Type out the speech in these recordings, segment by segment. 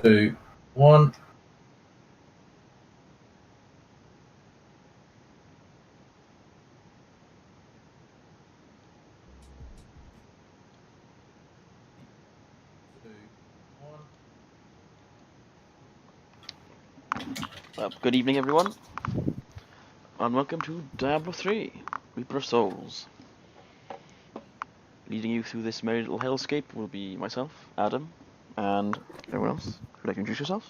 2, 1. Good evening, everyone, and welcome to Diablo 3, Reaper of Souls. Leading you through this merry little hellscape will be myself, Adam, and everyone else. Would you like to introduce yourself?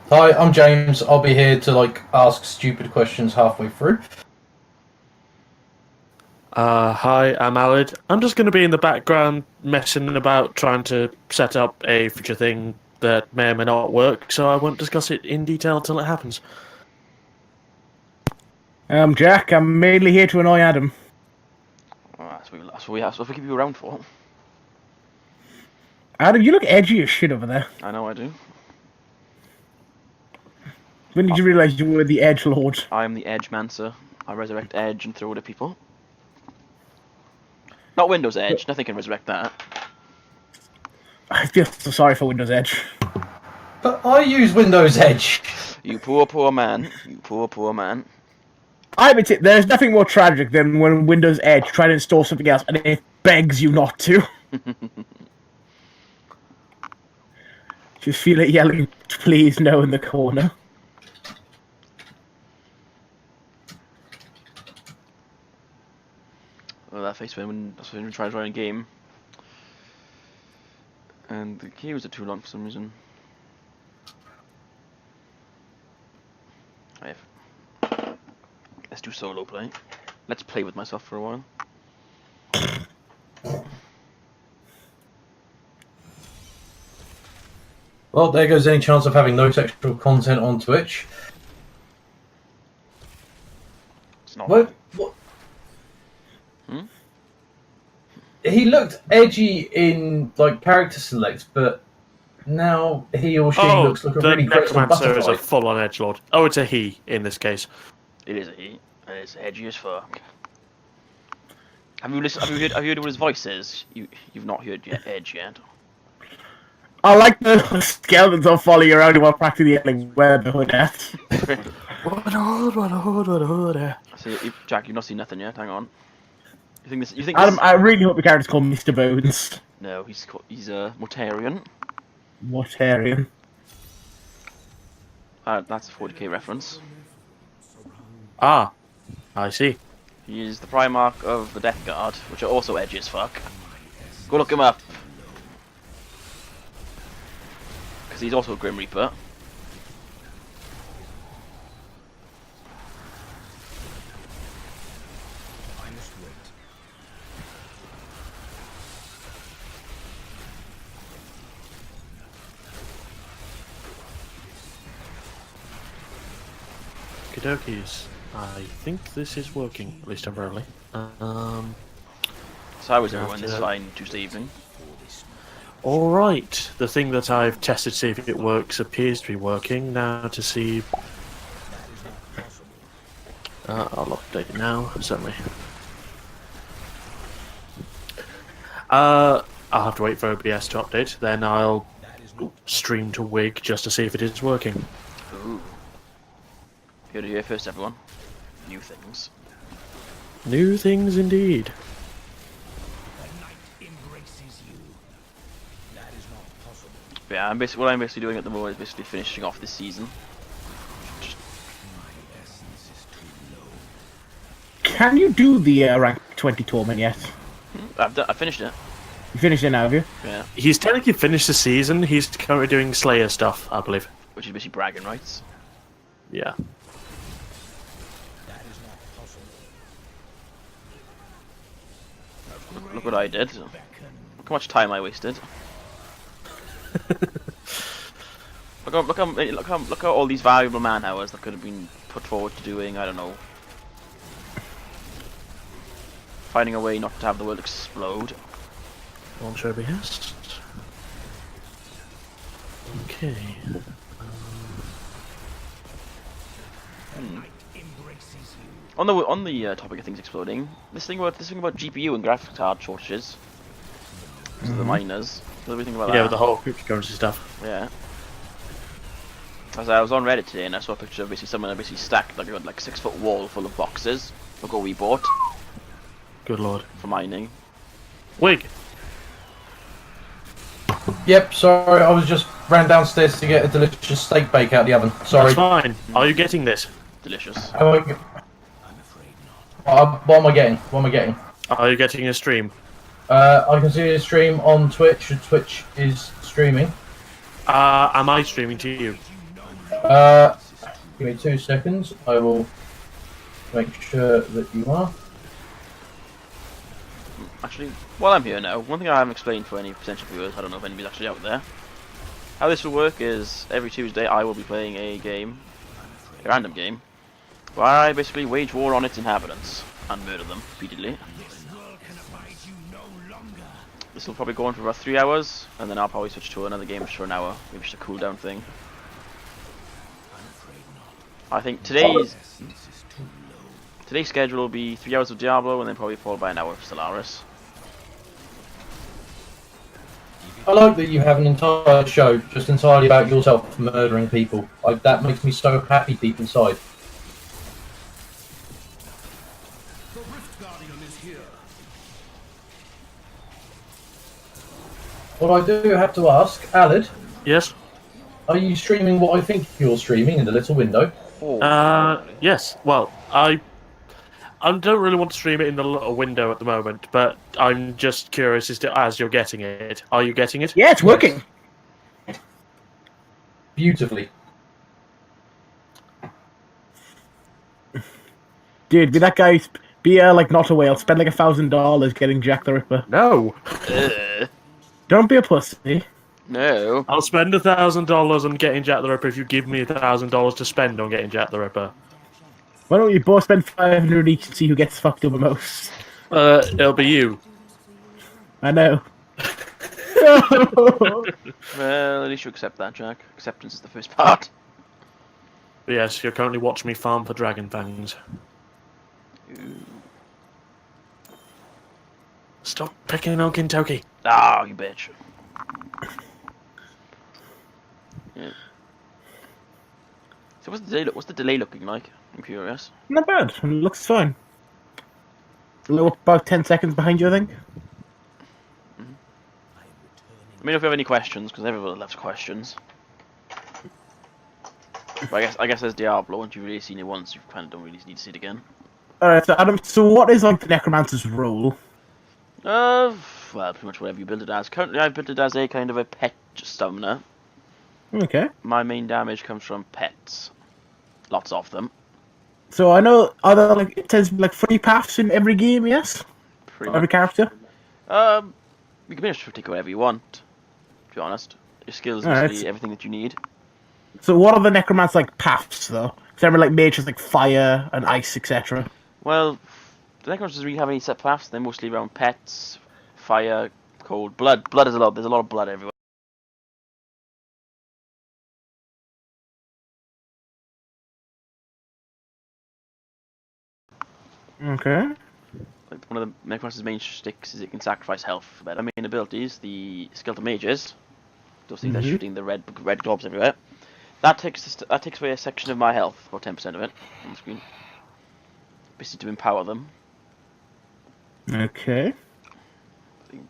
Hi, I'm James. I'll be here to ask stupid questions halfway through. Hi, I'm Alid. I'm just going to be in the background messing about trying to set up a future thing that may or may not work, so I won't discuss it in detail till it happens. I'm Jack. I'm mainly here to annoy Adam. Oh, that's what we keep you around for. Adam, you look edgy as shit over there. I know I do. When did you realise you were the Edge Lord? I am the Edge Mancer. I resurrect Edge and throw it at people. Not Windows Edge, nothing can resurrect that. I feel so sorry for Windows Edge. But I use Windows Edge. You poor, poor man. You poor, poor man. I admit it, there's nothing more tragic than when Windows Edge tries to install something else and it begs you not to. Just feel it yelling, please no, in the corner. Well, that face that's when we try to run a game. And the queues are too long for some reason. Let's do solo play. Let's play with myself for a while. Well, there goes any chance of having no sexual content on Twitch. It's not. What? Hmm? He looked edgy in character select, but now he or she looks like a really crystal Necromancer is a butterfly. full-on edgelord. Oh, it's a he in this case. It is a he. It's edgy as fuck. Have you heard what his voice is? You've not heard Edge yet. I like the skeletons all follow you around while practically yelling, where the hood at? What a hood. So, Jack, you've not seen nothing yet. Hang on. You think Adam, I really hope the character's called Mr. Bones. No, he's a Mortarian. Mortarian. That's a 40k reference. Ah, I see. He is the Primarch of the Death Guard, which are also edgy as fuck. Go look him up. Because he's also a Grim Reaper. Okey-dokies. I think this is working, at least temporarily. So how is everyone this fine Tuesday evening? Alright, the thing that I've tested to see if it works appears to be working. Now to see... I'll update it now, certainly. I'll have to wait for OBS to update, then I'll stream to Wig just to see if it is working. Ooh. Here to hear first, everyone. New things. New things indeed. But yeah, what I'm basically doing at the moment is basically finishing off this season. Can you do the rank 20 torment yet? I finished it. You finished it now, have you? Yeah. He's technically finished the season, he's currently doing Slayer stuff, I believe. Which is basically bragging rights. Yeah. Look what I did. Look how much time I wasted. look how all these valuable man hours that could have been put forward to doing, I don't know, finding a way not to have the world explode. Launch OBS. Okay. On the topic of things exploding, this thing about GPU and graphics card shortages. to the miners. What do we think about Yeah, that? with the whole cryptocurrency stuff. Yeah. As I was on Reddit today and I saw a picture of basically someone basically stacked like a 6-foot wall full of boxes of what we bought Good lord. for mining. Wig. Yep, sorry, I was just ran downstairs to get a delicious steak bake out of the oven. Sorry. That's fine. Are you getting this? Delicious. What am I getting? What am I getting? Are you getting a stream? I can see a stream on Twitch. Twitch is streaming. Am I streaming to you? Give me 2 seconds. I will make sure that you are. Actually, while I'm here now, one thing I haven't explained for any potential viewers, I don't know if anybody's actually out there. How this will work is every Tuesday I will be playing a game, a random game, where I basically wage war on its inhabitants and murder them repeatedly. This will probably go on for about 3 hours, and then I'll probably switch to another game just for an hour, maybe just a cooldown thing. I think today's schedule will be 3 hours of Diablo, and then probably followed by an hour of Stellaris. I like that you have an entire show just entirely about yourself murdering people. That makes me so happy deep inside. What I do have to ask, Alid, Yes? are you streaming what I think you're streaming in the little window? Oh, Yes. Well, I don't really want to stream it in the little window at the moment, but I'm just curious as you're getting it. Are you getting it? Yeah, it's working. Beautifully. Dude, be that guy. Be like not a whale. Spend like $1,000 getting Jack the Ripper. No. Don't be a pussy. no. I'll spend $1,000 on getting Jack the Ripper if you give me $1,000 to spend on getting Jack the Ripper. Why don't you both spend 500 each and see who gets fucked up the most? It'll be you. I know. Well, at least you accept that, Jack. Acceptance is the first part. But yes, you're currently watching me farm for dragon fangs. Stop picking on Kintoki. Ah, you bitch. Yeah. So what's the delay looking like? I'm curious. Not bad. It looks fine. A little about 10 seconds behind you, I think. Let me know if you have any questions, because everyone loves questions. But I guess there's Diablo. Once you've really seen it once, you kind of don't really need to see it again. Alright, so Adam, so what is like the Necromancer's role? Well, pretty much whatever you build it as. Currently, I've built it as a kind of a pet summoner. Okay. My main damage comes from pets. Lots of them. So I know, are there like, it says like 3 paths in every game, yes? Pretty Every much. character? You can pretty much take whatever you want, to be honest. Your skills is Alright. basically everything that you need. So what are the Necromancer like paths, though? Because I remember like mages like fire and ice, etc. Well, the Necromancers really have any set paths. They're mostly around pets, fire, cold, blood. Blood is there's a lot of blood everywhere. Okay. Like one of the Necromancer's main sticks is it can sacrifice health for better. Main abilities, the Skeleton Mages, those things that are shooting the red globs everywhere. That takes away a section of my health, about 10% of it, on the screen. Basically to empower them. Okay.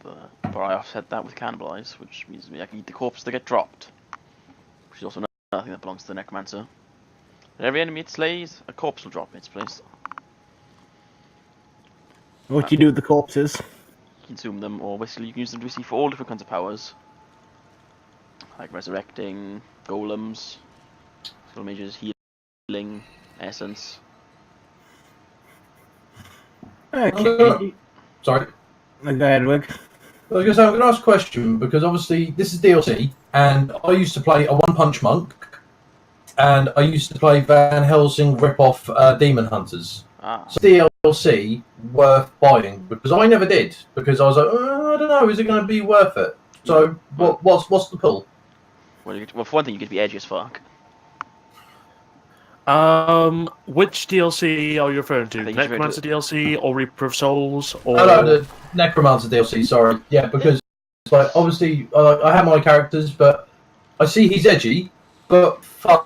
But I offset that with Cannibalize, which means I can eat the corpses that get dropped. Which is also another thing that belongs to the Necromancer. And every enemy it slays, a corpse will drop in its place. What do you do with the corpses? Consume them, or basically you can use them to receive for all different kinds of powers. Like resurrecting, golems, skeleton mages, healing, essence. Okay. Sorry. Go ahead, Wig. I was going to say, I'm going to ask a question, because obviously this is DLC, and I used to play a one-punch monk, and I used to play Van Helsing rip-off Demon Hunters. Ah. So DLC worth buying, because I never did, because I was like, I don't know, is it going to be worth it? So what's the pull? Well, for one thing, you get to be edgy as fuck. Which DLC are you referring to? I think you're referring Necromancer DLC or Reaper of Souls or Oh no, the Necromancer DLC, sorry. Yeah, because like obviously I have my characters, but I see he's edgy, but fun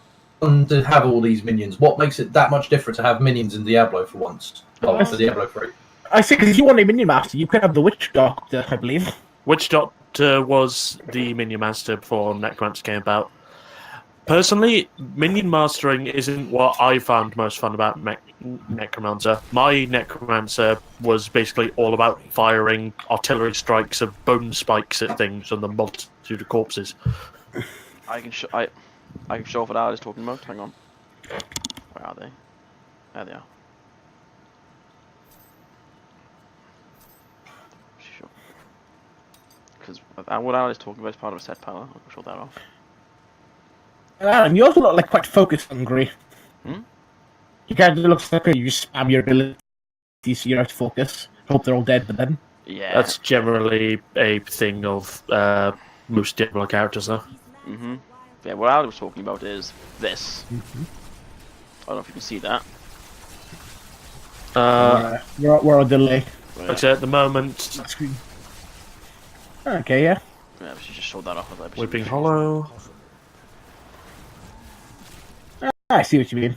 to have all these minions. What makes it that much different to have minions in Diablo for once? Oh, for Diablo 3. I see, because if you want a minion master, you could have the Witch Doctor, I believe. Witch Doctor was the minion master before Necromancer came about. Personally, minion mastering isn't what I found most fun about Necromancer. My Necromancer was basically all about firing artillery strikes of bone spikes at things and the multitude of corpses. I can show what I was talking about. Hang on. Where are they? There they are. Sure. Because what I was talking about is part of a set power. I'll show that off. Adam, you also look like quite focus hungry. Hmm? Your character looks like you just spam your abilities so you're out of focus. Hope they're all dead, but then. Yeah. That's generally a thing of most Diablo characters, though. Mm-hmm. Yeah, what I was talking about is this. Mm-hmm. I don't know if you can see that. We're on delay. Like I said, at the moment, Screen. Okay, yeah. Yeah, we should just show that off. Weeping Hollow. I see what you mean.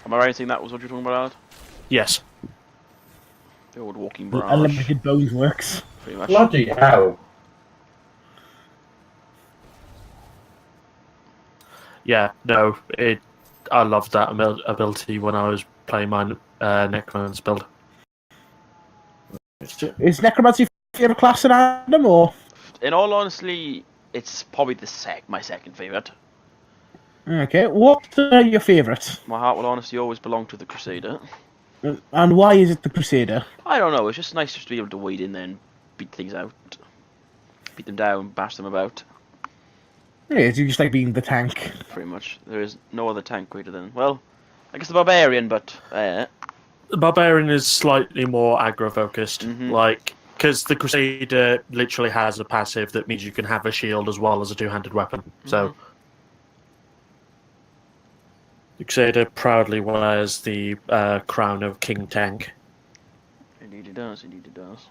Am I right in saying that was what you're talking about, Alad? Yes. The old walking barrage. Unlimited bones works. Pretty much. Bloody hell! Yeah, no, I loved that ability when I was playing my Necromancer build. Is Necromancy your favourite class in Adam, or? In all honesty, it's probably my second favourite. Okay, what's your favourite? My heart will honestly always belong to the Crusader. And why is it the Crusader? I don't know, it's just nice just to be able to wade in there and beat things out. Beat them down, bash them about. Yeah, you just like being the tank. Pretty much. There is no other tank greater than, well, I guess the Barbarian, but... The Barbarian is slightly more aggro-focused, Mhm. because the Crusader literally has a passive that means you can have a shield as well as a two-handed weapon. So, the Crusader proudly wears the crown of King Tank. Indeed it does, indeed it does.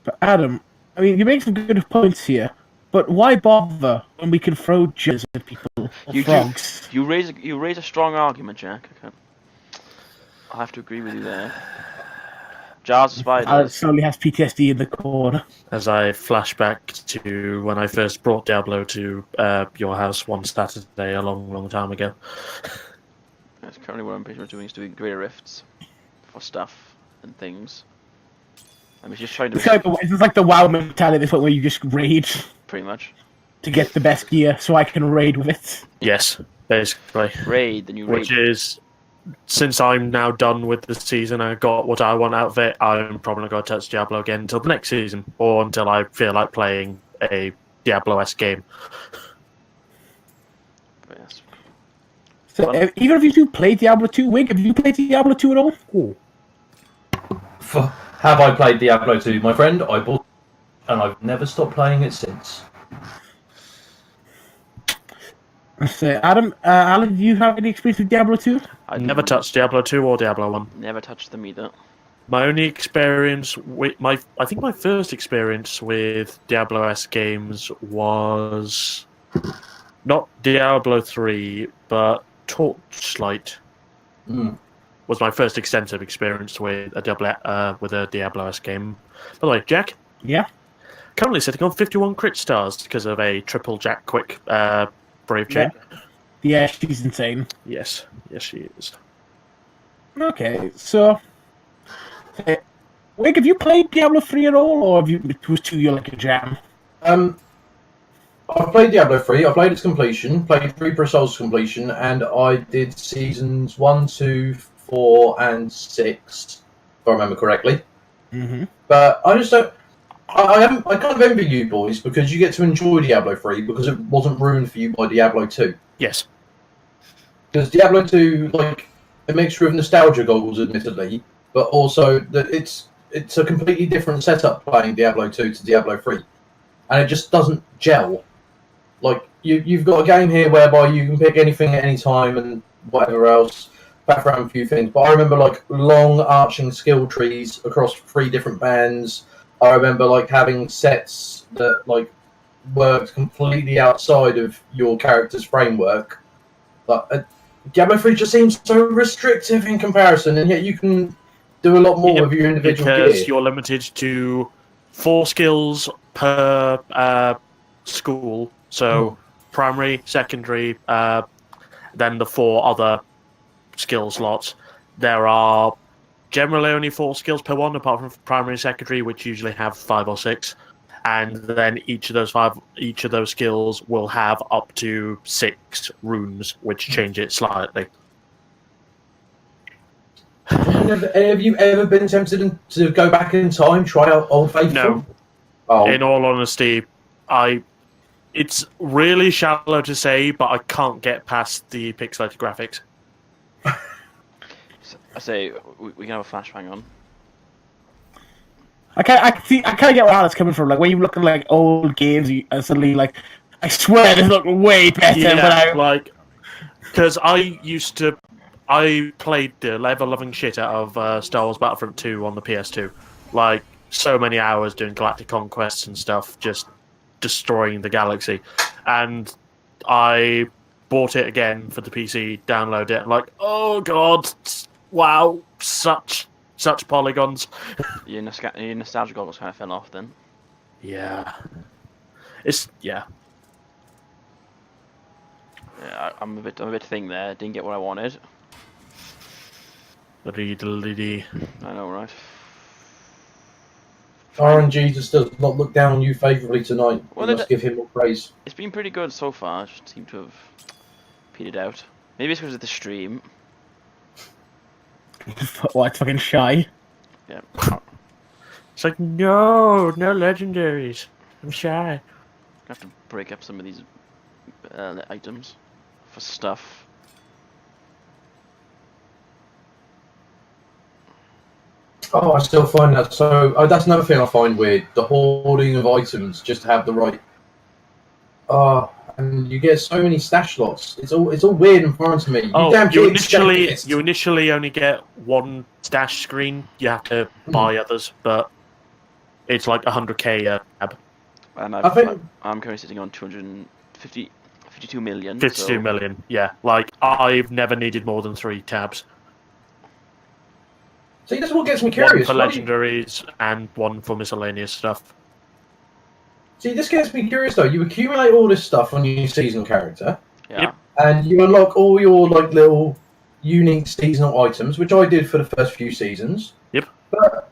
But Adam, I mean, you make some good points here, but why bother when we can throw jizz at people or frogs? You raise a strong argument, Jack. Okay. I'll have to agree with you there. Jars of spiders. Alex slowly has PTSD in the corner. As I flash back to when I first brought Diablo to your house one Saturday a long, long time ago. That's currently what I'm pretty much doing is doing greater rifts for stuff and things. I'm just trying to It's like the WoW mentality, this one where you just raid pretty much to get the best gear so I can raid with it. Yes, basically. raid the new raid. Which is, since I'm now done with the season, I got what I want out of it, I'm probably not going to touch Diablo again until the next season, or until I feel like playing a Diablo-esque game. But yes. So, even if you two play Diablo 2, Wig, have you played Diablo 2 at all? Ooh. Have I played Diablo 2, my friend? I bought, and I've never stopped playing it since. So, Adam, Alan, do you have any experience with Diablo 2? I never touched Diablo 2 or Diablo 1. Never touched them either. My only experience with I think my first experience with Diablo-esque games was not Diablo 3, but Torchlight. Was my first extensive experience with a Diablo-esque game. By the way, Jack? Yeah? Currently sitting on 51 crit stars because of a triple Jack Quick Brave chain. Yeah, she's insane. Yes, she is. Okay, so... Wig, have you played Diablo 3 at all, or was 2 your like a jam? I've played Diablo 3, I played its completion, played Reaper of Souls completion, and I did seasons 1, 2, 4, and 6, if I remember correctly. Mm-hmm. But I just don't... I kind of envy you boys because you get to enjoy Diablo 3 because it wasn't ruined for you by Diablo 2. Yes. Because Diablo 2, like, a mixture of nostalgia goggles, admittedly, but also that it's a completely different setup playing Diablo 2 to Diablo 3. And it just doesn't gel. Like, you've got a game here whereby you can pick anything at any time and whatever else, back around a few things. But I remember, like, long arching skill trees across 3 different bands, I remember like having sets that like worked completely outside of your character's framework. But Diablo 3 just seems so restrictive in comparison, and yet you can do a lot more with your individual because gear. you're limited to 4 skills per school. So primary, secondary, then the 4 other skill slots. There are generally only 4 skills per one, apart from primary and secondary, which usually have 5 or 6. And then each of those skills will have up to 6 runes, which change it slightly. Have you ever been tempted to go back in time, try out Old Faithful? No. Oh. In all honesty, it's really shallow to say, but I can't get past the pixelated graphics. I say we can have a flashbang on. I kind of get where Alan's coming from. Like when you look at like old games, and suddenly like, I swear they look way better. Because I played the ever-loving shit out of Star Wars Battlefront 2 on the PS2. Like, so many hours doing galactic conquests and stuff, just destroying the galaxy. And I bought it again for the PC, download it, and like, oh god, wow, such polygons. Your nostalgia goggles kind of fell off then. Yeah. Yeah, I'm a bit thing there. Didn't get what I wanted. I know, right? RNG just does not look down on you favourably tonight. Well, You must give him more praise. It's been pretty good so far. Just seem to have petered out. Maybe it's because of the stream. What, fucking shy? Yeah. It's like, no legendaries. I'm shy. I have to break up some of these items for stuff. Oh, I still find that so. Oh, that's another thing I find weird. The hoarding of items just to have the right. And you get so many stash slots. It's all weird and foreign to me. You initially only get one stash screen. You have to buy others, but it's like 100k tab. And I'm currently sitting on 52 million. 52 million, yeah. Like, I've never needed more than 3 tabs. See, that's what gets me curious. One for legendaries and one for miscellaneous stuff. See, this gets me curious though. You accumulate all this stuff on your seasonal character, Yeah. and you unlock all your like little unique seasonal items, which I did for the first few seasons. Yep. But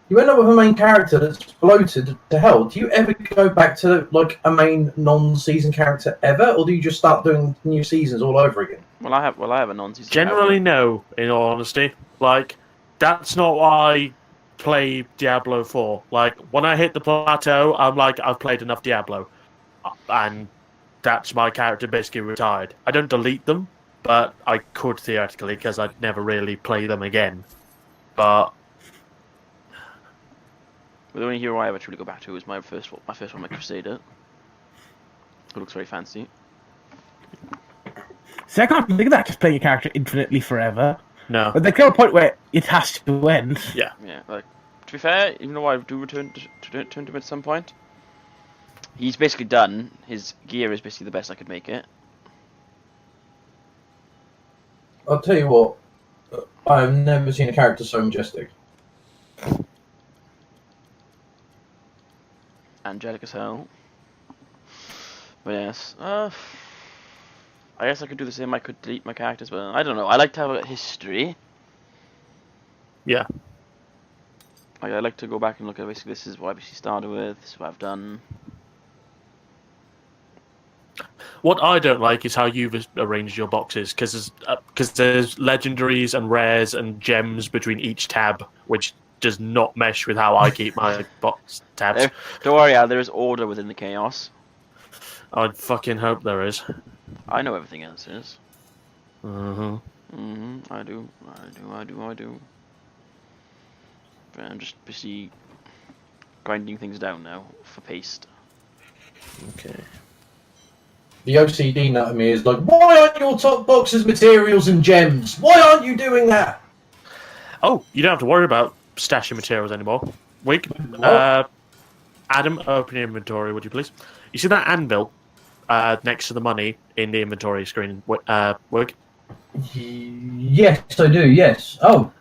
you end up with a main character that's bloated to hell. Do you ever go back to like a main non-season character ever, or do you just start doing new seasons all over again? Well, I have a non-season. Generally, no. In all honesty, like, that's not why I play Diablo 4. Like, when I hit the plateau, I'm like, I've played enough Diablo, and that's my character basically retired. I don't delete them, but I could theoretically, because I'd never really play them again. But the only hero I ever truly go back to is my first one, my Crusader, who looks very fancy. See, I can't think of that, just playing a character infinitely forever. no. But there comes a point where it has to end. Yeah, like, to be fair, even though I do return to him at some point, he's basically done. His gear is basically the best I could make it. I'll tell you what. I've never seen a character so majestic. Angelic as hell. But yes, I guess I could do the same. I could delete my characters, but I don't know. I like to have a history. Yeah. Like, I like to go back and look at basically this is what I basically started with. This is what I've done. What I don't like is how you've arranged your boxes, because there's legendaries and rares and gems between each tab, which does not mesh with how I keep my box tabs. Don't worry, Al. There is order within the chaos. I fucking hope there is. I know everything else is. Uh-huh. I do. But I'm just busy grinding things down now for paste. Okay. The OCD nut of me is like, why aren't your top boxes materials and gems? Why aren't you doing that? Oh, you don't have to worry about stashing materials anymore. Adam, open your inventory, would you please? You see that anvil next to the money in the inventory screen, Wig? Yes, I do. Yes. Oh.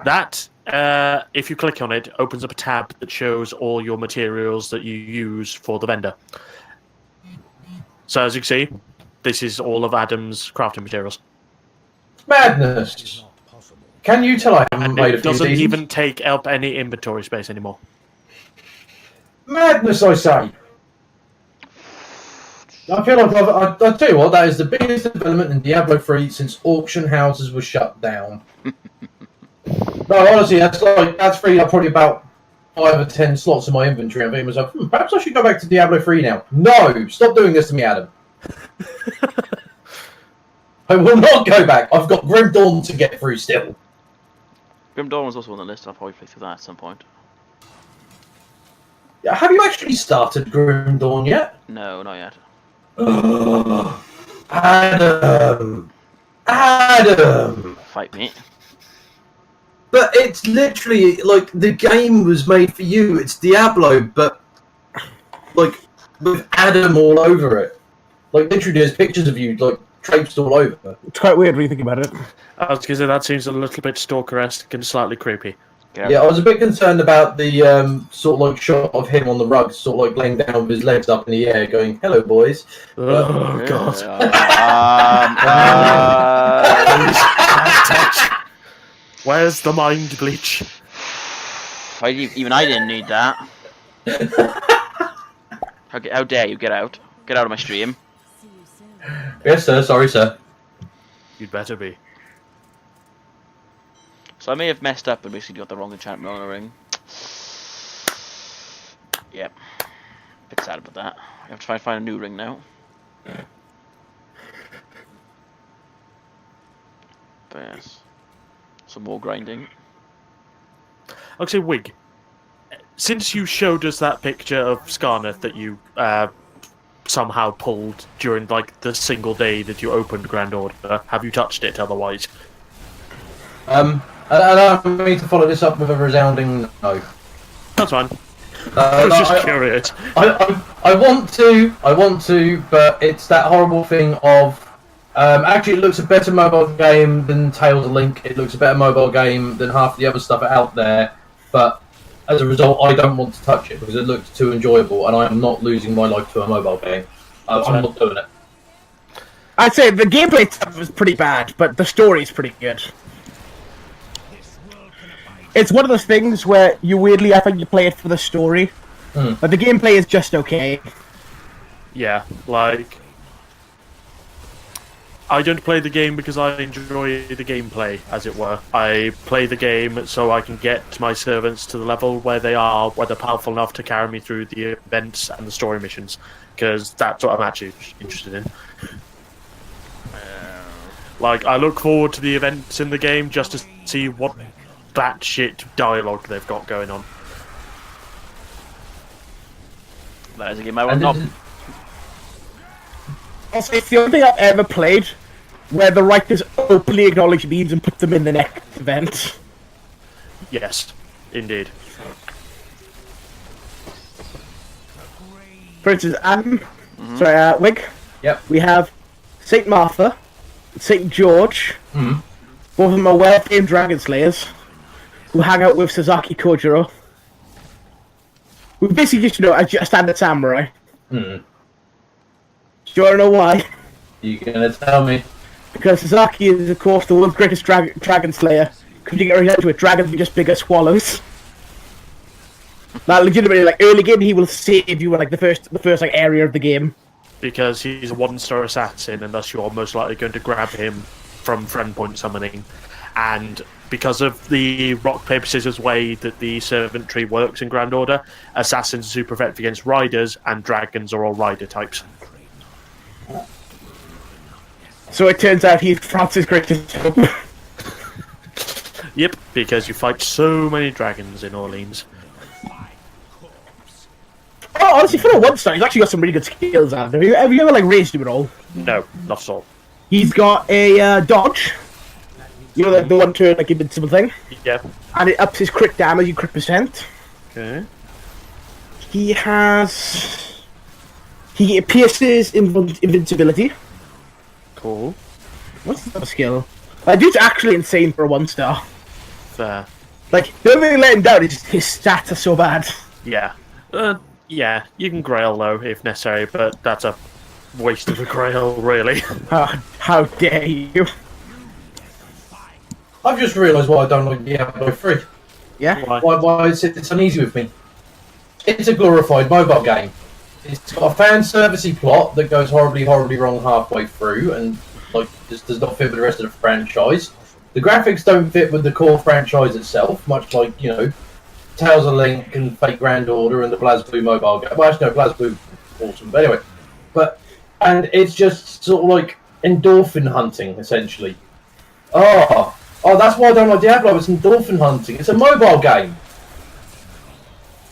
That, if you click on it, opens up a tab that shows all your materials that you use for the vendor. So as you can see, this is all of Adam's crafting materials. Madness. Can you tell I haven't made a It few doesn't seasons? even take up any inventory space anymore. Madness, I say. I feel like I'll tell you what, that is the biggest development in Diablo 3 since auction houses were shut down. No, honestly, that's freed up probably about 5 or 10 slots in my inventory. I'm thinking to myself, perhaps I should go back to Diablo 3 now. No! Stop doing this to me, Adam. I will not go back. I've got Grim Dawn to get through still. Grim Dawn was also on the list. I'll probably play through that at some point. Yeah, have you actually started Grim Dawn yet? No, not yet. Adam! Adam! Fight me. But it's literally like the game was made for you. It's Diablo, but like with Adam all over it. Like literally, there's pictures of you like traipsed all over. It's quite weird when you think about it. I was going to say that seems a little bit stalker-esque and slightly creepy. Yeah, I was a bit concerned about the sort of like shot of him on the rug, sort of like laying down with his legs up in the air, going, "Hello, boys." Oh God! Where's the mind bleach? Even I didn't need that. How dare you get out? Get out of my stream. Yes, sir. Sorry, sir. You'd better be. So I may have messed up and basically got the wrong enchantment on the ring. Yep. Bit sad about that. I have to try and find a new ring now. But yes. Some more grinding. Okay, Wig. Since you showed us that picture of Skarneth that you somehow pulled during like the single day that you opened Grand Order, have you touched it otherwise? I need to follow this up with a resounding no. That's fine. I was just curious. I want to, but it's that horrible thing of. Actually, it looks a better mobile game than Tales of Link. It looks a better mobile game than half the other stuff out there. But as a result, I don't want to touch it because it looks too enjoyable, and I am not losing my life to a mobile game. I'm not doing it. I'd say the gameplay stuff is pretty bad, but the story's pretty good. It's one of those things where I think you play it for the story, but the gameplay is just okay. Yeah, like I don't play the game because I enjoy the gameplay, as it were. I play the game so I can get my servants to the level where they're powerful enough to carry me through the events and the story missions, because that's what I'm actually interested in. Like, I look forward to the events in the game just to see what batshit dialogue they've got going on. That is a game I want to. Also, it's the only thing I've ever played where the writers openly acknowledge needs and put them in the next event. Yes, indeed. For instance, Wig. Yep. We have Saint Martha, Saint George. Mm. Both of them are well-famed dragon slayers who hang out with Sasaki Kojiro. Who basically just, a standard samurai. Mm. Do you want to know why? You gonna tell me? Because Sasaki is, of course, the world's greatest dragon slayer. Because you get right down to it, dragons are just bigger swallows. Now, legitimately, like early game, he will save you in like the first like area of the game. Because he's a one-star assassin, and thus you're most likely going to grab him from friend point summoning. And because of the rock paper scissors way that the servant tree works in Grand Order, assassins are super effective against riders, and dragons are all rider types. So it turns out he's France's greatest hope. Yep, because you fight so many dragons in Orleans. Oh, honestly, for a one-star, he's actually got some really good skills out there. Have you ever like raised him at all? No, not at all. He's got a dodge. You know, the one turn like invincible thing. Yeah. And it ups his crit damage and crit percent. Okay. He pierces invincibility. Cool. What's the other skill? Dude's actually insane for a 1-star. Fair. Like, the only thing that let him down is just his stats are so bad. Yeah. Yeah, you can grail though if necessary, but that's a waste of a grail, really. How dare you? I've just realised why I don't like Diablo 3. Yeah? Why it's uneasy with me. It's a glorified mobile game. It's got a fan servicey plot that goes horribly wrong halfway through, and like just does not fit with the rest of the franchise. The graphics don't fit with the core franchise itself, much like, you know, Tales of Link and Fate Grand Order and the BlazBlue mobile game. Well, actually, no, BlazBlue awesome, but anyway. And it's just sort of like endorphin hunting, essentially. Oh, that's why I don't like Diablo. It's endorphin hunting. It's a mobile game.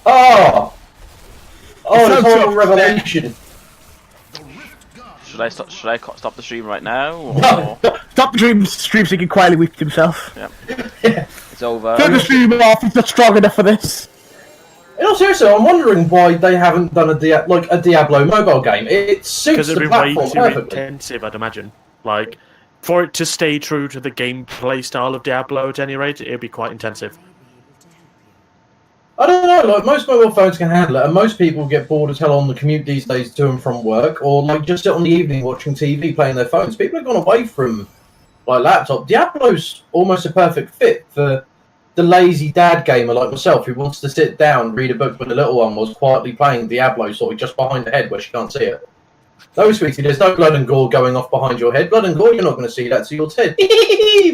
Oh, it's a horrible revelation. Should I stop the stream right now? Or... No. Stop the stream so he can quietly weep to himself. Yeah. Yeah. It's over. Turn the stream off, he's not strong enough for this. No, seriously, I'm wondering why they haven't done a Diablo mobile game. It suits Because the it'd be way platform too perfectly. intensive, I'd imagine. Like, for it to stay true to the gameplay style of Diablo, at any rate, it'd be quite intensive. I don't know, like, most mobile phones can handle it, and most people get bored as hell on the commute these days to and from work, or, like, just sit on the evening watching TV, playing their phones. People have gone away from, like, laptop. Diablo's almost a perfect fit for the lazy dad gamer like myself who wants to sit down, read a book when the little one was quietly playing Diablo, sort of just behind the head where she can't see it. No, sweetie, there's no blood and gore going off behind your head. Blood and gore, you're not going to see that, so you're dead.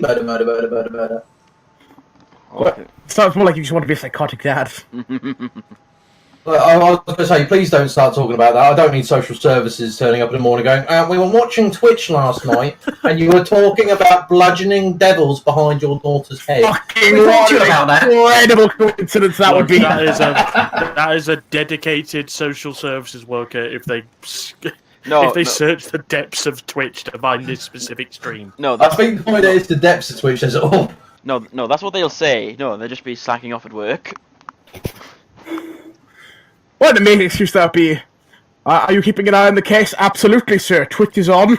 Murder. Okay. Sounds more like you just want to be a psychotic dad. I was going to say, please don't start talking about that. I don't need social services turning up in the morning going, we were watching Twitch last night, and you were talking about bludgeoning devils behind your daughter's head. Fucking We what talked about that. incredible coincidence that would be. That is a dedicated social services worker if they search the depths of Twitch to find this specific stream. No, I that's, think the point is the depths of Twitch says it all. no, that's what they'll say. No, they'll just be slacking off at work. What an amazing excuse that would be. Are you keeping an eye on the case? Absolutely, sir. Twitch is on.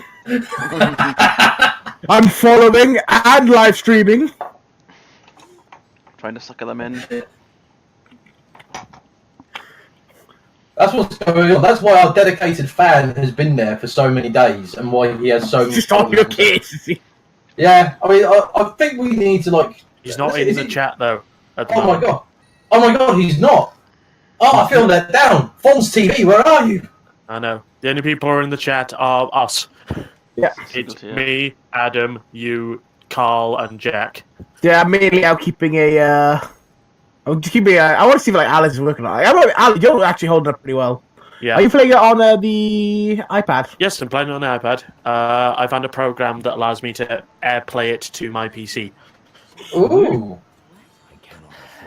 I'm following and live streaming. Trying to sucker them in. That's what's going on. That's why our dedicated fan has been there for so many days, and why he has so many. Just on your case, is he? Yeah, I mean, I think we need to, like... He's not in the chat, though. At the Oh my moment. god. Oh my god, he's not. Oh, I feel let down. Fonz TV, where are you? I know. The only people who are in the chat are us. Yeah. It's Yeah. me, Adam, you, Carl, and Jack. Yeah, I'm mainly out keeping a. I'm just keeping I want to see if like Alice is working on it. Ali, you're actually holding up pretty well. Yeah. Are you playing it on the iPad? Yes, I'm playing it on the iPad. I found a program that allows me to AirPlay it to my PC. Ooh.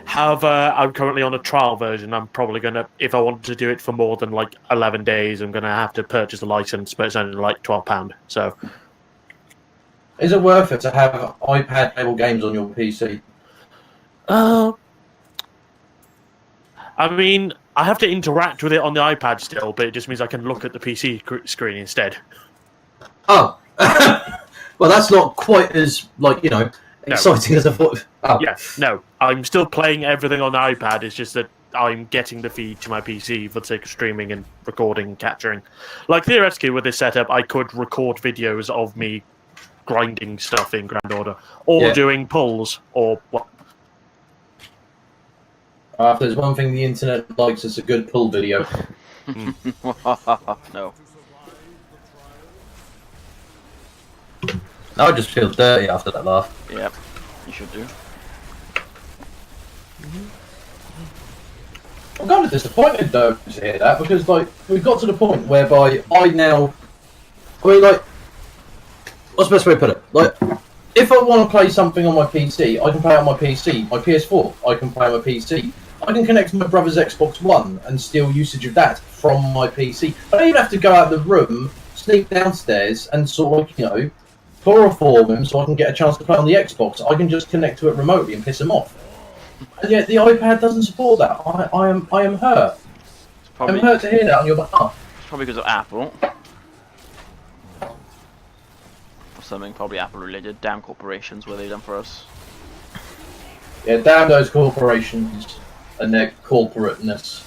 However, I'm currently on a trial version. I'm probably going to, if I want to do it for more than like 11 days, I'm going to have to purchase a license, but it's only like £12. So, Is it worth it to have iPad-able games on your PC? I mean, I have to interact with it on the iPad still, but it just means I can look at the PC screen instead. Oh. Well, that's not quite as, like, you know, exciting as I thought. Oh. Yeah, no, I'm still playing everything on the iPad. It's just that I'm getting the feed to my PC for the sake of streaming and recording and capturing. Like, theoretically, with this setup, I could record videos of me grinding stuff in Grand Order, or doing pulls, or what. If there's one thing the internet likes, it's a good pull video. No. I just feel dirty after that laugh. Yep. You should do. I'm kind of disappointed though to hear that, because like we've got to the point whereby what's the best way to put it? Like, if I want to play something on my PC, I can play it on my PC. My PS4, I can play on my PC. I can connect to my brother's Xbox One and steal usage of that from my PC. I don't even have to go out of the room, sneak downstairs, and sort of, you know, chloroform him so I can get a chance to play on the Xbox. I can just connect to it remotely and piss him off. And yet the iPad doesn't support that. I am hurt. Probably, I'm hurt to hear that on your behalf. it's probably because of Apple. Or something, probably Apple related. Damn corporations, what they've done for us. Yeah, damn those corporations and their corporateness.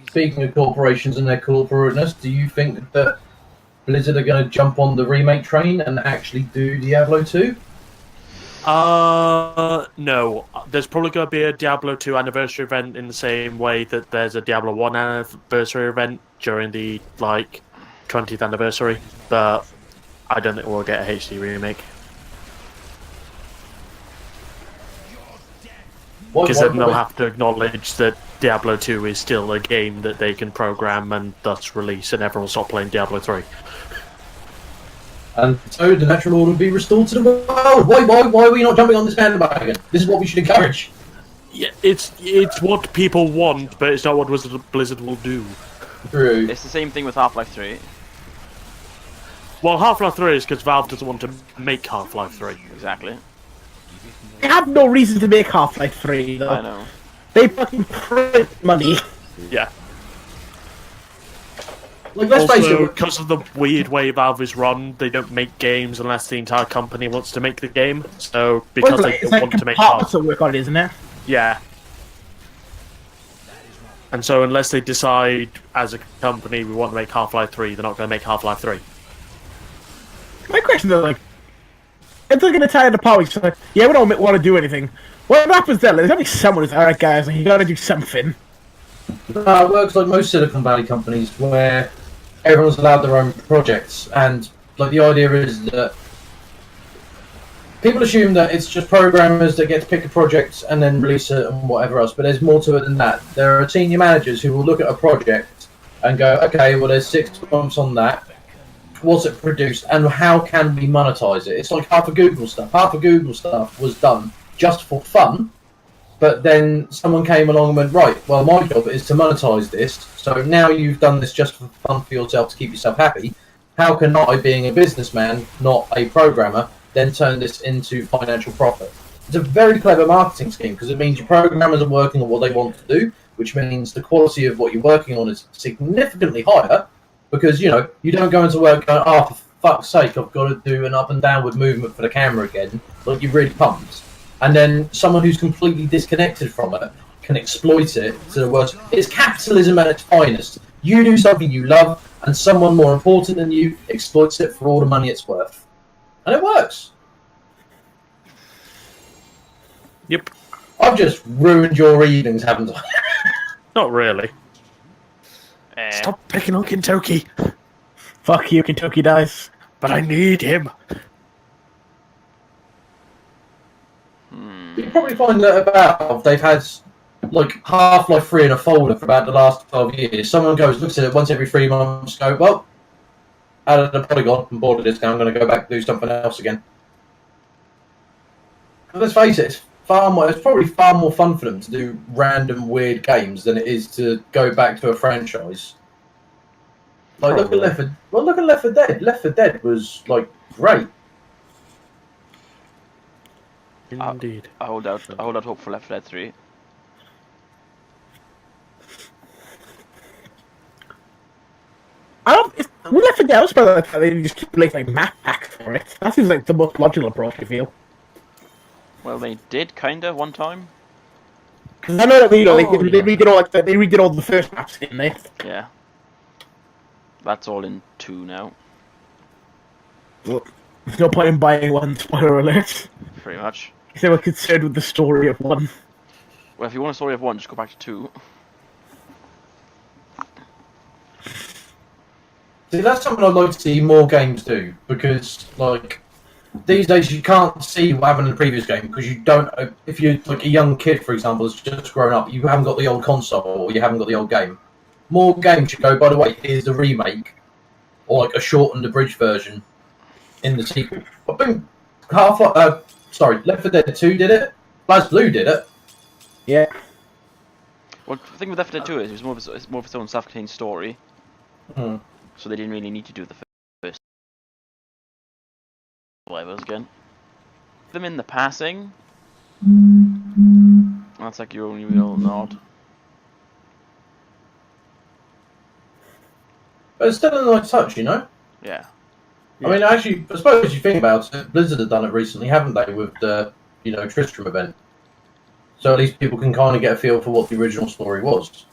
Speaking of corporations and their corporateness, do you think that Blizzard are going to jump on the remake train and actually do Diablo 2? No. There's probably going to be a Diablo 2 anniversary event in the same way that there's a Diablo 1 anniversary event during the, 20th anniversary. But I don't think we'll get a HD remake. Because then they'll have to acknowledge that Diablo 2 is still a game that they can program and thus release, and everyone will stop playing Diablo 3. And so the natural order will be restored to the world. Why are we not jumping on this bandwagon? This is what we should encourage. Yeah, it's what people want, but it's not what Blizzard will do. True. It's the same thing with Half-Life 3. Well, Half-Life 3 is because Valve doesn't want to make Half-Life 3. Exactly. They have no reason to make Half-Life 3, though. I know. They fucking print money. Yeah. Like, let's face Also, it. because of the weird way Valve is run, they don't make games unless the entire company wants to make the game. So, because they don't want to make parts of work on it, isn't it? Yeah. And so, unless they decide as a company we want to make Half-Life 3, they're not going to make Half-Life 3. My question is, if they're going to tie it apart, it's like, yeah, we don't want to do anything. What happens then? There's only someone who's, alright guys, you gotta do something. It works like most Silicon Valley companies where everyone's allowed their own projects, and the idea is that people assume that it's just programmers that get to pick a project and then release it and whatever else, but there's more to it than that. There are senior managers who will look at a project and go, okay, well there's 6 months on that. What's it produced and how can we monetize it? It's like half of Google stuff. Half of Google stuff was done just for fun, but then someone came along and went, right, well my job is to monetize this, so now you've done this just for fun for yourself to keep yourself happy. How can I, being a businessman, not a programmer, then turn this into financial profit? It's a very clever marketing scheme because it means your programmers are working on what they want to do, which means the quality of what you're working on is significantly higher. Because, you don't go into work going, oh, for fuck's sake, I've got to do an up and downward movement for the camera again. Like, you're really pumped. And then someone who's completely disconnected from it can exploit it to the worst. It's capitalism at its finest. You do something you love, and someone more important than you exploits it for all the money it's worth. And it works. Yep. I've just ruined your evenings, haven't I? Not really. Stop picking on Kentucky. Fuck you, Kentucky dies. But I need him. You probably find that about they've had Half-Life 3 in a folder for about the last 12 years. Someone goes, looks at it once every 3 months, go, well, out of the polygon, I'm bored of this now, I'm going to go back and do something else again. But let's face it, it's probably far more fun for them to do random weird games than it is to go back to a franchise. Look at Left 4 Dead. Left 4 Dead was great. Indeed. I hold out hope for Left 4 Dead 3. We Left 4 Dead, I was about that they just keep like map packs for it. That seems like the most logical approach, I feel. Well, they did kinda one time. Because I know that they redid all the first maps, didn't they? Yeah. That's all in 2 now. There's no point in buying one, spoiler alert. Pretty much. If they were concerned with the story of one. Well, if you want a story of 1, just go back to 2. See, that's something I'd like to see more games do, because these days you can't see what happened in the previous game because you don't. If you're a young kid, for example, that's just grown up, you haven't got the old console or you haven't got the old game. More games should go, by the way, here's the remake or a shortened, abridged version in the sequel. But boom, Left 4 Dead 2 did it. BlazBlue did it. Yeah. Well, the thing with Left 4 Dead 2 is it's more of its own self-contained story. So they didn't really need to do the first survivors again. Them in the passing, That's like your only real nod. But it's still a nice touch, you know? Yeah. I mean, actually, I suppose you think about it, Blizzard have done it recently, haven't they, with the, Tristram event? So at least people can kind of get a feel for what the original story was.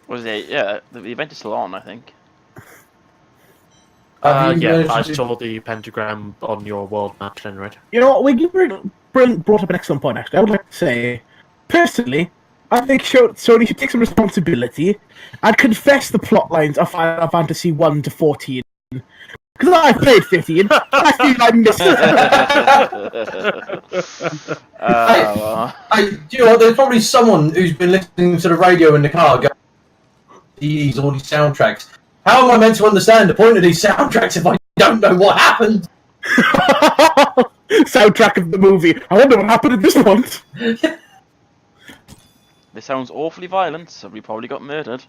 Was it? Yeah, the event is still on, I think. Yeah, I saw the pentagram on your world map generator. You know what? We brought up an excellent point, actually. I would like to say, personally, I think Sony should take some responsibility and confess the plot lines of Final Fantasy 1 to 14. Because I played 15, I feel I missed it. Do you know what? There's probably someone who's been listening to the radio in the car going, all these soundtracks. How am I meant to understand the point of these soundtracks if I don't know what happened? Soundtrack of the movie. I wonder what happened at this point. This sounds awfully violent, so we probably got murdered.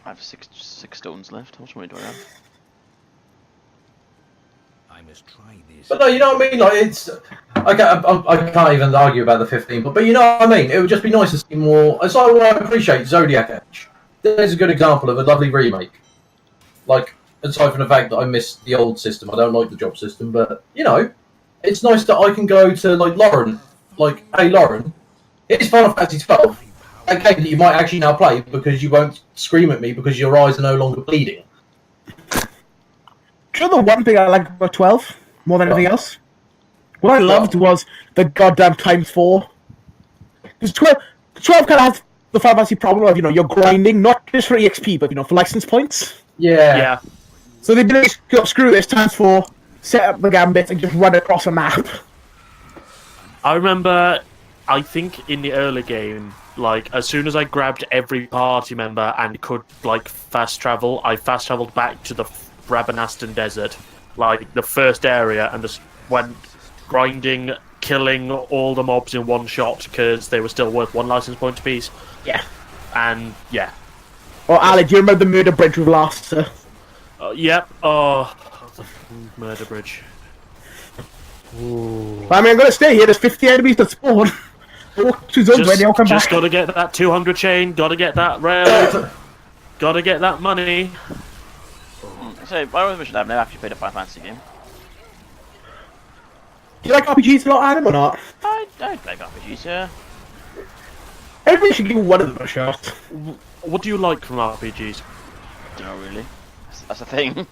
I have six stones left. How much money do I have? I must try this. But no, you know what I mean? Like, it's... I can't even argue about the 15, but you know what I mean? It would just be nice to see more... It's like what I appreciate Zodiac Age. There's a good example of a lovely remake. Like, aside from the fact that I miss the old system, I don't like the job system, but, it's nice that I can go to, like, Lauren. Like, hey, Lauren, here's Final Fantasy 12. A game that you might actually now play because you won't scream at me because your eyes are no longer bleeding. Do you know the one thing I liked about 12 more than anything else? What I loved was the goddamn ×4. Because 12 kind of has the Final Fantasy problem of, you're grinding, not just for EXP, but, for license points. Yeah. So they did screw this ×4, set up the gambit, and just run across a map. I remember, I think in the early game, like, as soon as I grabbed every party member and could, like, fast travel, I fast traveled back to the Rabanastan Desert, like, the first area, and just went grinding, killing all the mobs in one shot, because they were still worth 1 license point apiece. Yeah. And, yeah. Oh, Ali, do you remember the murder bridge we've lost, sir? Yep. Oh, the murder bridge. Ooh. I mean, I'm going to stay here. There's 50 enemies that spawn. Just gotta get that 200 chain, gotta get that rail, gotta get that money. So, I always wish I've never actually played a Final Fantasy game. Do you like RPGs a lot, Adam, or not? I play RPGs, yeah. Everybody should give one of them a shot. What do you like from RPGs? Don't know, really. That's the thing.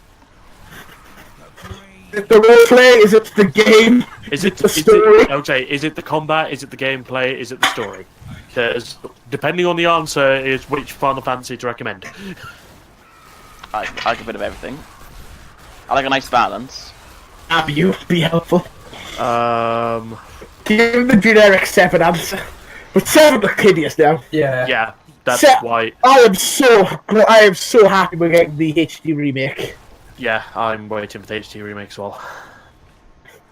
Is it the roleplay? Is it the game? Is it the story? Okay, is it the combat? Is it the gameplay? Is it the story? Because depending on the answer is which Final Fantasy to recommend. I like a bit of everything. I like a nice balance. Abby, you be helpful. Give the generic 7 answer. But 7 look hideous now. Yeah, that's why. I am so happy we're getting the HD remake. Yeah, I'm waiting for the HD remake as well.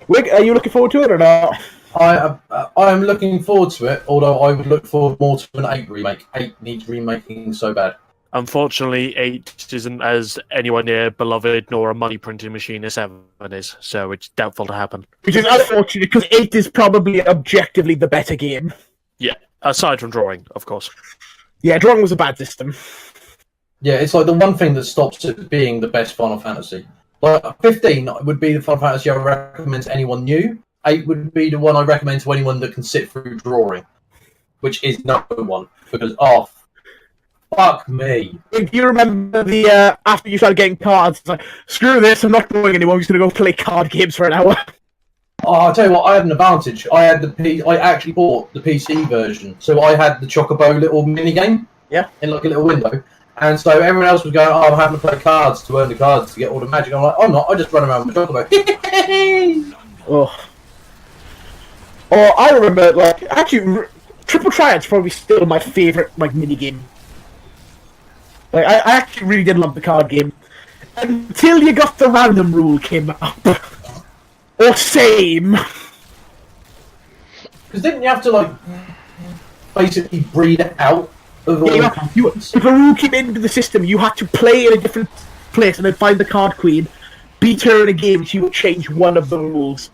Rick, are you looking forward to it or not? I'm looking forward to it, although I would look forward more to an 8 remake. 8 needs remaking so bad. Unfortunately, 8 isn't as anywhere near beloved nor a money printing machine as 7 is, so it's doubtful to happen. Which is unfortunate, because 8 is probably objectively the better game. Yeah, aside from drawing, of course. Yeah, drawing was a bad system. Yeah, it's like the one thing that stops it being the best Final Fantasy. Like 15 would be the Final Fantasy I recommend to anyone new. 8 would be the one I recommend to anyone that can sit through drawing, which is no one because fuck me. Do you remember the after you started getting cards? It's like, screw this! I'm not drawing anymore. I'm just gonna go play card games for an hour. Oh, I'll tell you what, I had an advantage. I actually bought the PC version, so I had the Chocobo little mini game. Yeah. In like a little window. And so everyone else was going, I'm having to play cards to earn the cards to get all the magic. I'm like, I'm not, I just run around with my Chocobo. Oh, I remember, like, actually, Triple Triad's probably still my favourite, like, minigame. Like, I actually really did love the card game. Until you got the random rule came up. Or same. Because didn't you have to, like, basically breed it out? If a rule came into the system, you had to play in a different place and then find the card queen, beat her in a game, she would change one of the rules.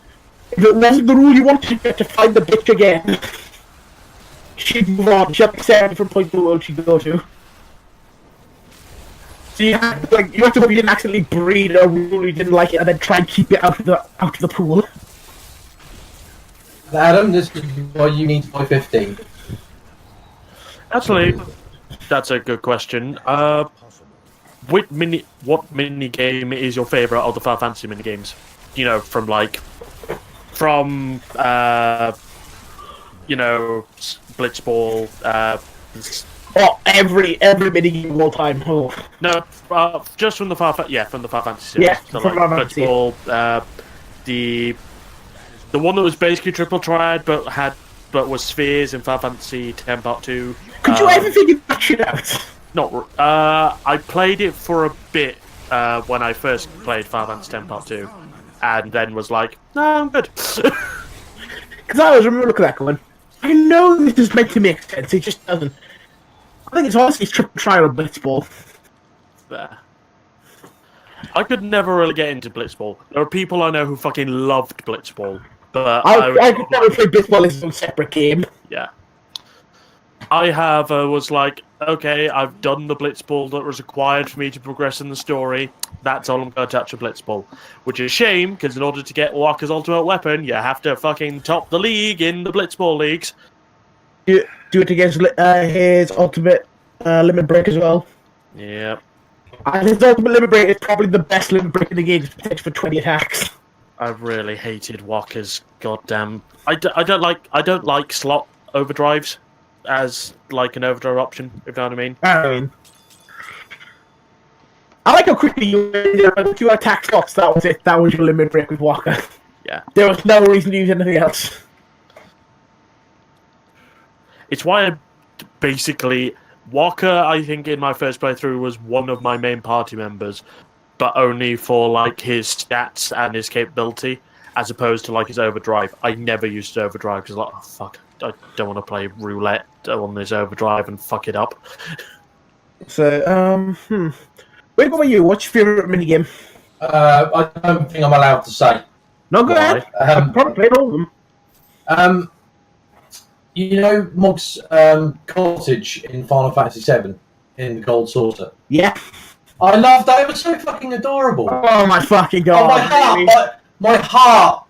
if it wasn't the rule you wanted her to find the bitch again, she'd move on. She'd have 7 different points in the world she'd go to. So you have to hope you didn't accidentally breed a rule you didn't like it, and then try and keep it out of the pool. Adam, this is why you need to buy 15. Actually, that's a good question. What mini game is your favourite of the Final Fantasy mini games? You know, from Blitzball. Every mini game of all time. Oh. No, just from the Final Fantasy series. Yeah, so from Final Fantasy. Blitzball, the one that was basically triple triad but was spheres in Final Fantasy X Part 2. Could you ever figure that shit out? Not. I played it for a bit when I first played Final Fantasy X Part 2, and then was like, no, I'm good. Because I always remember looking at that going, I know this is meant to make sense, it just doesn't. I think it's honestly triple trial of Blitzball. There. I could never really get into Blitzball. There are people I know who fucking loved Blitzball, but I could never play Blitzball as its own separate game. Yeah. I was like, okay, I've done the Blitzball that was required for me to progress in the story. That's all I'm going to touch a Blitzball. Which is a shame, because in order to get Walker's ultimate weapon, you have to fucking top the league in the Blitzball leagues. Do it against his ultimate limit break as well. Yep. And his ultimate limit break is probably the best limit break in the game, potential for 20 attacks. I really hated Walker's goddamn. I don't like slot overdrives as like an overdrive option, if you know what I mean. I like how quickly you attack slots. That was it. That was your limit break with Walker. Yeah. There was no reason to use anything else. It's why basically Walker, I think in my first playthrough was one of my main party members, but only for like his stats and his capability, as opposed to like his overdrive. I never used his overdrive because like, oh fuck, I don't want to play roulette on this overdrive and fuck it up. So, What about you? What's your favourite minigame? I don't think I'm allowed to say. No, go ahead. I've probably played all of them. You know Mog's cottage in Final Fantasy VII in the Gold Saucer? Yeah. I loved that. It was so fucking adorable. Oh my fucking god. My heart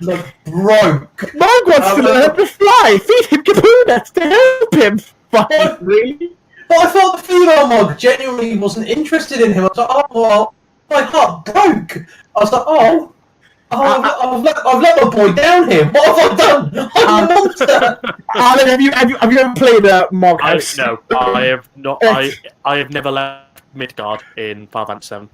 like, broke. Mog wants to learn to fly. Feed him kapunas to help him. Fuck, really? But I thought the female Mog genuinely wasn't interested in him. I was like, oh, well, my heart broke. I was like, I've let my boy down here. What have I done? I'm a monster. Alan, have you ever played Mog House? No, I have not. I have never left Midgard in Final Fantasy VII.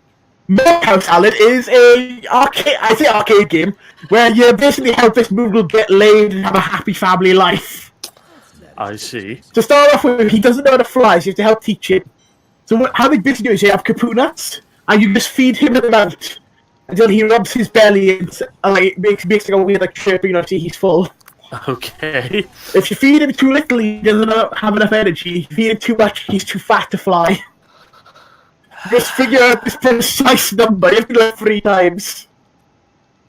Mog House, Alan, is a arcade game where you basically help this Moogle get laid and have a happy family life. I see. To start off with, he doesn't know how to fly, so you have to help teach him. So how they basically do is you have kapunas, and you just feed him an amount until he rubs his belly and like makes like a weird like chirping, see he's full. Okay. If you feed him too little, he doesn't have enough energy. If you feed him too much, he's too fat to fly. Just figure out this precise number. You have to do it 3 times.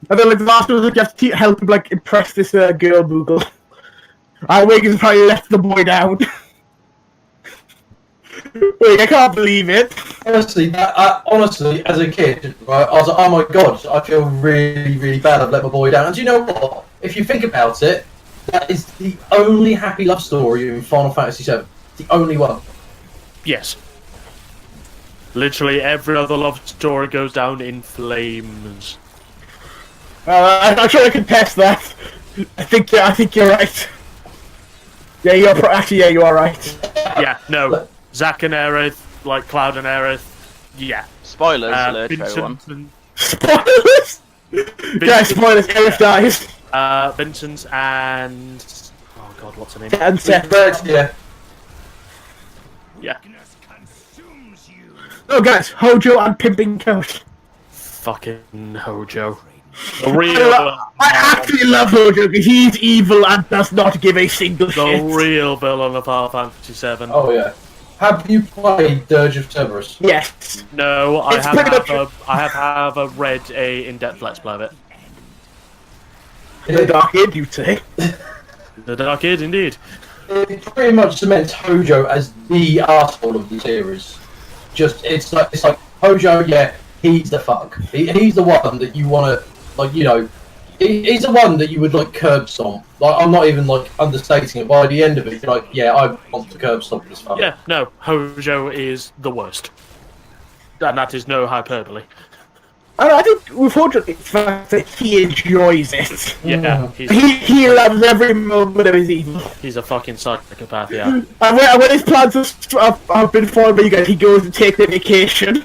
And then like the last one, you have to help him like impress this girl Moogle. Wiggins probably left the boy down. Wait, I can't believe it. Honestly, as a kid, right, I was like, oh my god, I feel really, really bad. I've let my boy down. And do you know what? If you think about it, that is the only happy love story in Final Fantasy VII. The only one. Yes. Literally every other love story goes down in flames. I'm sure I can test that. I think you're right. Yeah, you are right. Yeah, no. Zack and Aerith, like Cloud and Aerith, yeah. Spoilers alert for everyone. Spoilers? Yeah, spoilers, Aerith dies. Vincent and... Oh god, what's her name? And Seth. Yeah. Yeah. Oh guys, Hojo and Pimping Coat. Fucking Hojo. The real... I actually love Hojo because he's evil and does not give a single shit. The real villain of Final Fantasy VII. Oh yeah. Have you played Dirge of Cerberus? Yes. No, I It's have pretty much- read a in-depth Let's Play of it. The Dark Age, you'd say. The Dark Age, indeed. It pretty much cements Hojo as the arsehole of the series. It's like Hojo, yeah, he's the fuck. He's the one that you want to, like, you know, he's the one that you would like curb stomp. Like, I'm not even like understating it. By the end of it, you're like, yeah, I want to curb stomp this fuck. Yeah, no, Hojo is the worst. And that is no hyperbole. I think with Hojo, it's the fact that he enjoys it. Yeah, He loves every moment of his evil. he's a fucking psychopath, yeah. And when his plans have been formed by you guys, he goes to take the vacation.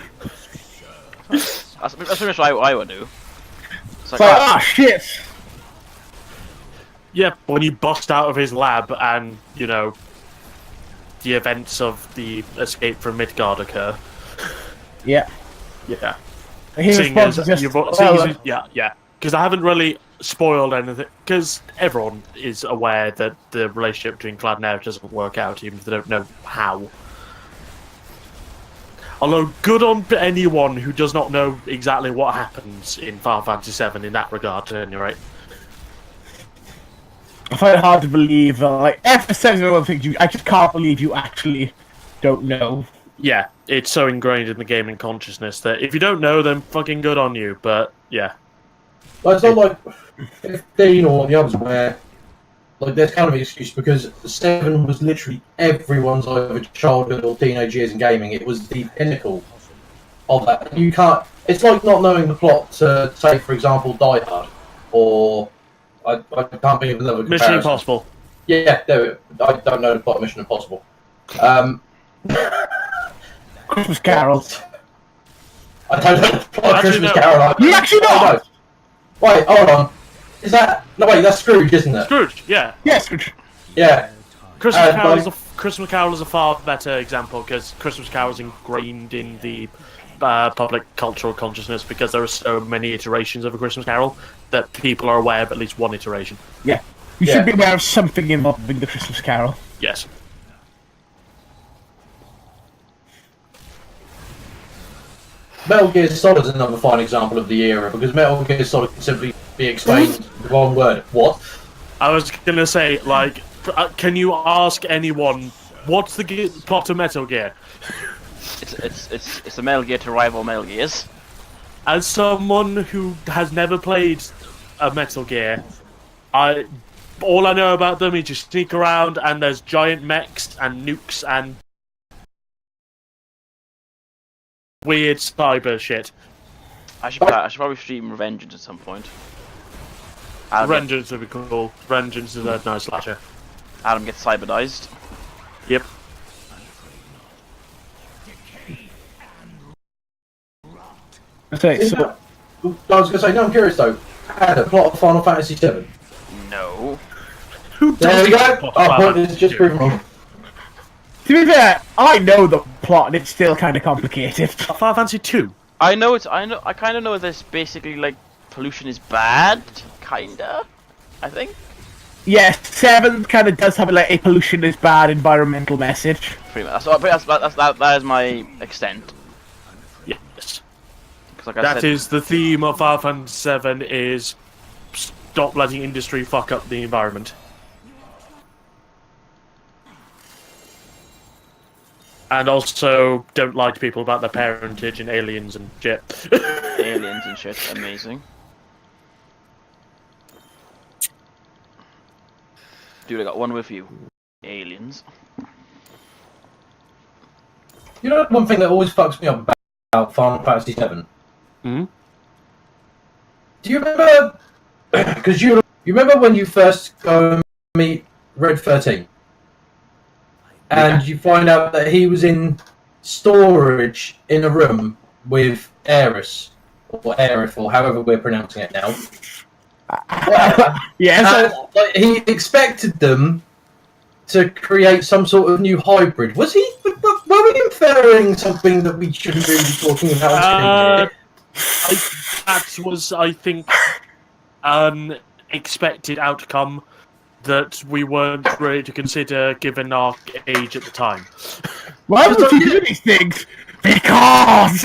That's pretty much what I would do. It's like, It's like, shit. Yeah, when you bust out of his lab and, you know, the events of the escape from Midgard occur. Yeah. Yeah. His Seeing response as is you've just, yeah. Because I haven't really spoiled anything. Because everyone is aware that the relationship between Clad and Eric doesn't work out, even if they don't know how. Although, good on anyone who does not know exactly what happens in Final Fantasy VII in that regard, at any rate. I find it hard to believe, like, after 7 other things, I just can't believe you actually don't know. Yeah, it's so ingrained in the gaming consciousness that if you don't know, then fucking good on you, but yeah. Well, it's not like 15 or the others where, like, there's kind of an excuse because 7 was literally everyone's either childhood or teenage years in gaming. It was the pinnacle of that. You can't. It's like not knowing the plot to, say, for example, Die Hard, or I can't think of another comparison. Mission Impossible. Yeah, there. I don't know the plot of Mission Impossible. Christmas Carol. I don't know the plot of Actually, Christmas no. Carol. You actually I know? know. Wait, hold on. Is that no? Wait, that's Scrooge, isn't it? Scrooge, yeah. Yes. Yeah. Christmas but- Christmas Carol is a far better example because Christmas Carol is ingrained in the public cultural consciousness because there are so many iterations of a Christmas Carol that people are aware of at least one iteration. Yeah. You should be aware of something involving the Christmas Carol. Yes. Metal Gear Solid is another fine example of the era because Metal Gear Solid can simply be explained with one word. What? I was gonna say, like, can you ask anyone what's the plot of Metal Gear? it's a Metal Gear to rival Metal Gears. As someone who has never played a Metal Gear, all I know about them is you sneak around and there's giant mechs and nukes and weird cyber shit. I should probably stream Revengeance at some point. Vengeance would be cool. Vengeance is a nice slasher. Adam gets cybernized. Yep. Okay, Is so that- I was going to say, no, I'm curious though. Had a plot of Final Fantasy VII. No. Who There we doesn't go. plot Our Final point is Fantasy just II? proven wrong. to be fair, I know the plot and it's still kind of complicated. Final Fantasy 2. I kind of know this basically like pollution is bad, kinda. I think. Yeah, 7 kind of does have like a pollution is bad environmental message. Pretty much. That is my extent. Yes. 'Cause like I That said, is the theme of Final Fantasy VII is stop letting industry fuck up the environment. And also, don't lie to people about their parentage and aliens and shit. aliens and shit. Amazing. Dude, I got one with you. Aliens. You know one thing that always fucks me up about Final Fantasy VII? Hmm? Do you remember? Because you remember when you first go and meet Red 13, and you find out that he was in storage in a room with Aerith, or Aerith, or however we're pronouncing it now. Yeah, so Like, he expected them to create some sort of new hybrid. Was he? Were we inferring something that we shouldn't really be talking about? That was, I think, an expected outcome that we weren't ready to consider given our age at the time. why would you do these things? Because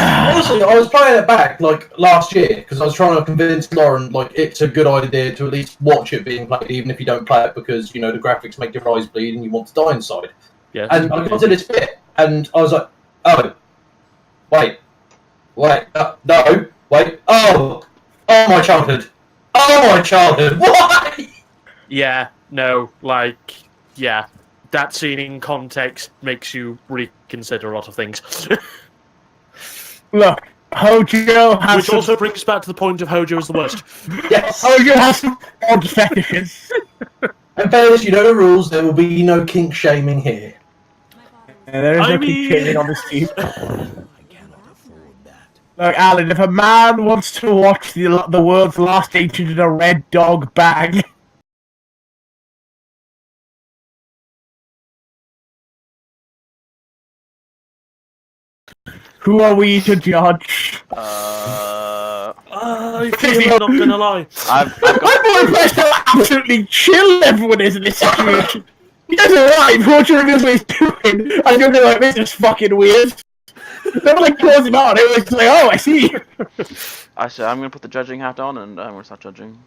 Honestly, I was playing it back like last year because I was trying to convince Lauren like it's a good idea to at least watch it being played, even if you don't play it, because you know the graphics make your eyes bleed and you want to die inside. Yes. And I got to this bit, and I was like, "Oh, wait, no, wait, oh my childhood, why?" Yeah, no, like, yeah. That scene in context makes you reconsider a lot of things. Look, Hojo has Which some, also brings us back to the point of Hojo is the worst. Yes. Hojo has some odd fetishes. And fellas, you know the rules. There will be no kink shaming here. There is I no mean- keep shaming on this team. I cannot afford that. Look, Alan, if a man wants to watch the world's last ancient in a red dog bag, who are we to judge? I feel I'm not gonna lie. I've I'm got. more impressed how absolutely chill everyone is in this situation. He doesn't right, Roger reveals what he's doing, and you're like, this is fucking weird. Never like calls him out, it was like, oh, I see. Actually, I'm gonna put the judging hat on and I'm gonna start judging.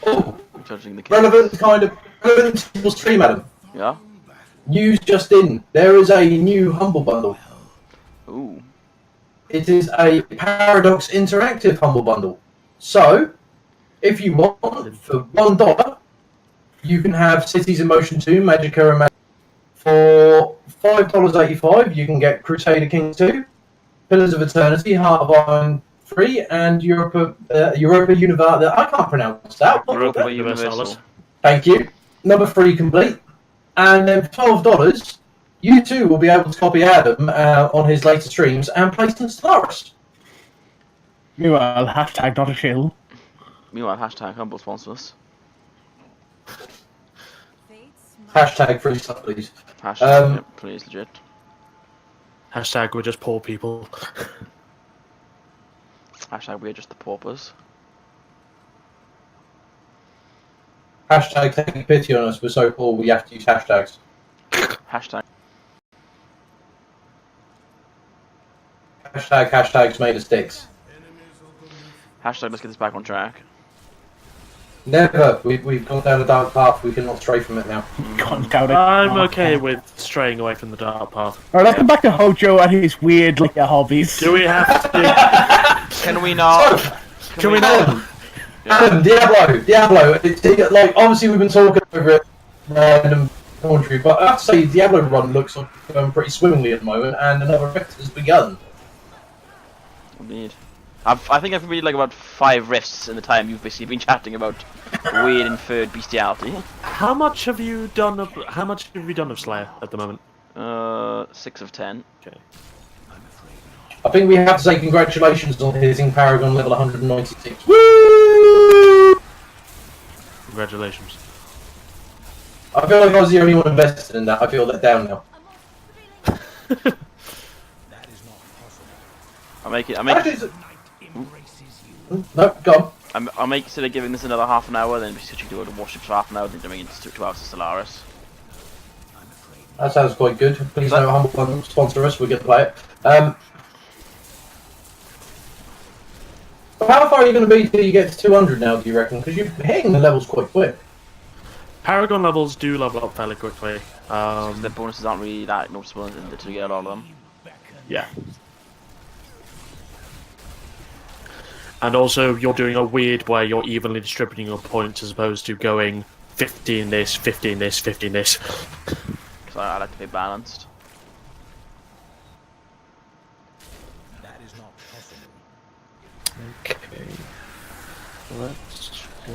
Oh, Judging the kids. relevant to your stream, Adam. Yeah. News just in. There is a new Humble Bundle. Ooh. It is a Paradox Interactive Humble Bundle. So, if you want, for $1, you can have Cities in Motion 2, Magicka and Magic. For $5.85, you can get Crusader Kings 2, Pillars of Eternity, Heart of Iron 3, and Europa Universalis. I can't pronounce that. What was Europa that? Universal. Thank you. Number 3 complete. And then for $12, you too will be able to copy Adam on his later streams and place in Stellaris. Meanwhile, hashtag not a chill. Meanwhile, hashtag humble sponsors. Hashtag free stuff, please. Hashtag, yep, please, legit. Hashtag we're just poor people. Hashtag we're just the paupers. Hashtag take pity on us. We're so poor we have to use hashtags. Hashtag. Hashtags made of sticks. Hashtag let's get this back on track. Never. We've gone down a dark path. We cannot stray from it now. Gone down it. I'm okay with straying away from the dark path. Alright, let's come back to Hojo and his weird, like, hobbies. Do we have to? Can we not? Can we not? Adam, Diablo. It's like obviously we've been talking over it and commentary, but I have to say Diablo run looks like going pretty swimmingly at the moment, and another rift has begun. Indeed. I think I've completed like about 5 rifts in the time you've basically been chatting about weird inferred bestiality. How much have you done of Slayer at the moment? 6 of 10. Okay. I think we have to say congratulations on hitting Paragon level 196. Woo! Congratulations. I feel like I was the only one invested in that. I feel let down now. That is not possible. I'll make it. Actually, Embraces you. no, go on. I'll make instead of giving this another half an hour, then be switching to go to warships for half an hour, then jumping into 2 hours to Stellaris. That sounds quite good. Please no Humble Bundle sponsor us. We're going to play it. How far are you going to be till you get to 200 now, do you reckon? Because you're hitting the levels quite quick. Paragon levels do level up fairly quickly. The bonuses aren't really that noticeable until you get a lot of them. Yeah. And also, you're doing a weird way you're evenly distributing your points as opposed to going 15 this, 15 this, 15 this. Because I like to be balanced. That is not possible. Okay. Let's go.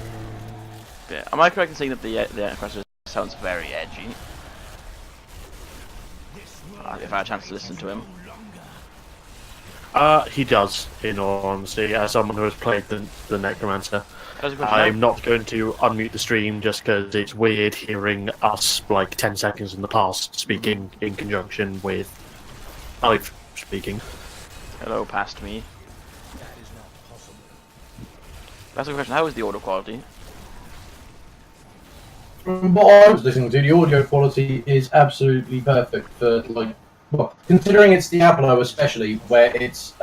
Yeah. Am I correct in saying that the Crusher sounds very edgy? If I had a chance to listen to him. He does, in all honesty, as someone who has played the Necromancer. I'm not going to unmute the stream just because it's weird hearing us, like, 10 seconds in the past speaking in conjunction with I've speaking. Hello, past me. That is not possible. That's a question. How is the audio quality? From what I was listening to, the audio quality is absolutely perfect for like well, considering it's Diablo, especially where it's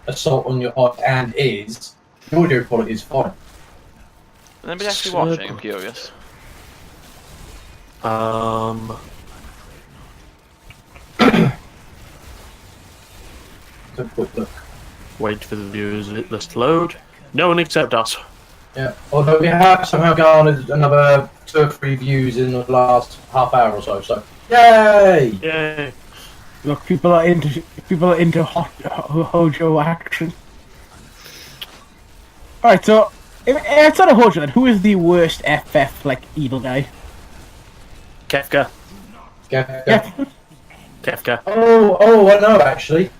assault on your eye and is, the audio quality is fine. Anybody actually watching? I'm curious. So quick look. Wait for the viewers list to load. No one except us. Yeah, although we have somehow garnered another 2 or 3 views in the last half hour or so. So, yay! Yay. Look, people are into hot Hojo action. Alright, so outside of Hojo, then, who is the worst FF like evil guy? Kefka. Yeah. Kefka. Oh, I know actually.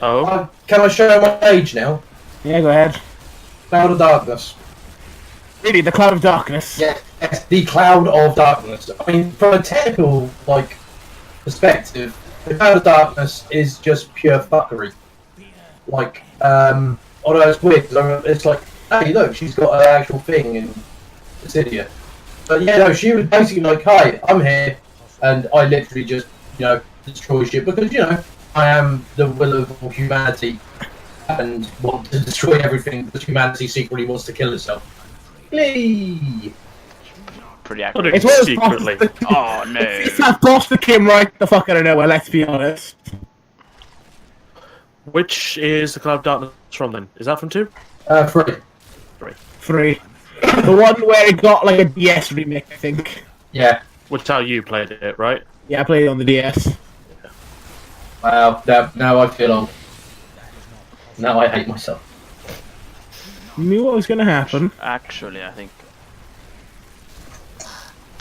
Oh. Can I show my age now? Yeah, go ahead. Cloud of Darkness. Really, the Cloud of Darkness. Yes, the Cloud of Darkness. I mean, from a technical perspective, the Cloud of Darkness is just pure fuckery. Although it's weird, because it's like, hey, look, she's got an actual thing in Dissidia. But yeah, no, she was basically like, hi, I'm here, and I literally just, destroy shit, because, I am the will of all humanity, and want to destroy everything because humanity secretly wants to kill itself. Glee! Pretty accurate. It's one of those Secretly. bosses that- Oh no! It's that boss that came right the fuck out of nowhere, let's be honest. Which is the Cloud of Darkness from then? Is that from 2? 3. 3. The one where it got like a DS remake, I think. Yeah. Which is how you played it, right? Yeah, I played it on the DS. Wow, now I feel old. Now I hate myself. You knew what was gonna happen. Actually, I think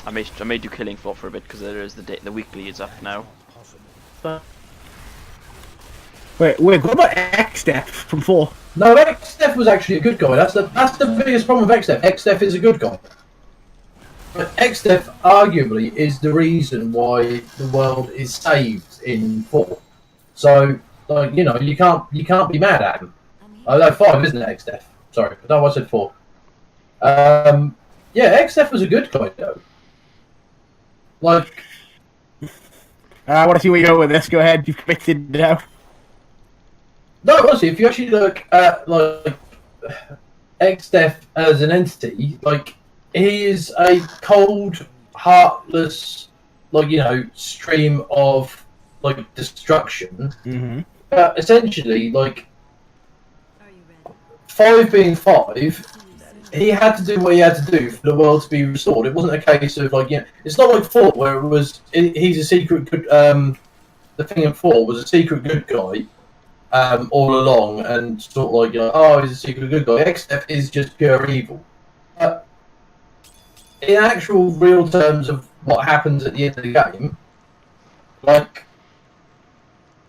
I may do Killing Floor for a bit because there is the weekly is up now. Wait, what about X-Step from 4? No, X-Def was actually a good guy. That's the biggest problem with X-Def. X-Def is a good guy. But X-Def arguably is the reason why the world is saved in 4. So, you can't be mad at him. Oh no, 5, isn't it, X-Def? Sorry, I know I said 4. Yeah, X-Def was a good guy though. I want to see where you go with this. Go ahead, you've committed now. No, honestly, if you actually look at X-Def as an entity, he is a cold, heartless, stream of destruction. Mm-hmm. Essentially, 5 being 5, he had to do what he had to do for the world to be restored. It wasn't a case of it's not like 4 where he's a secret good. The thing in 4 was a secret good guy. All along, and sort of oh, he's a secret good guy. X-Def is just pure evil. But in actual real terms of what happens at the end of the game,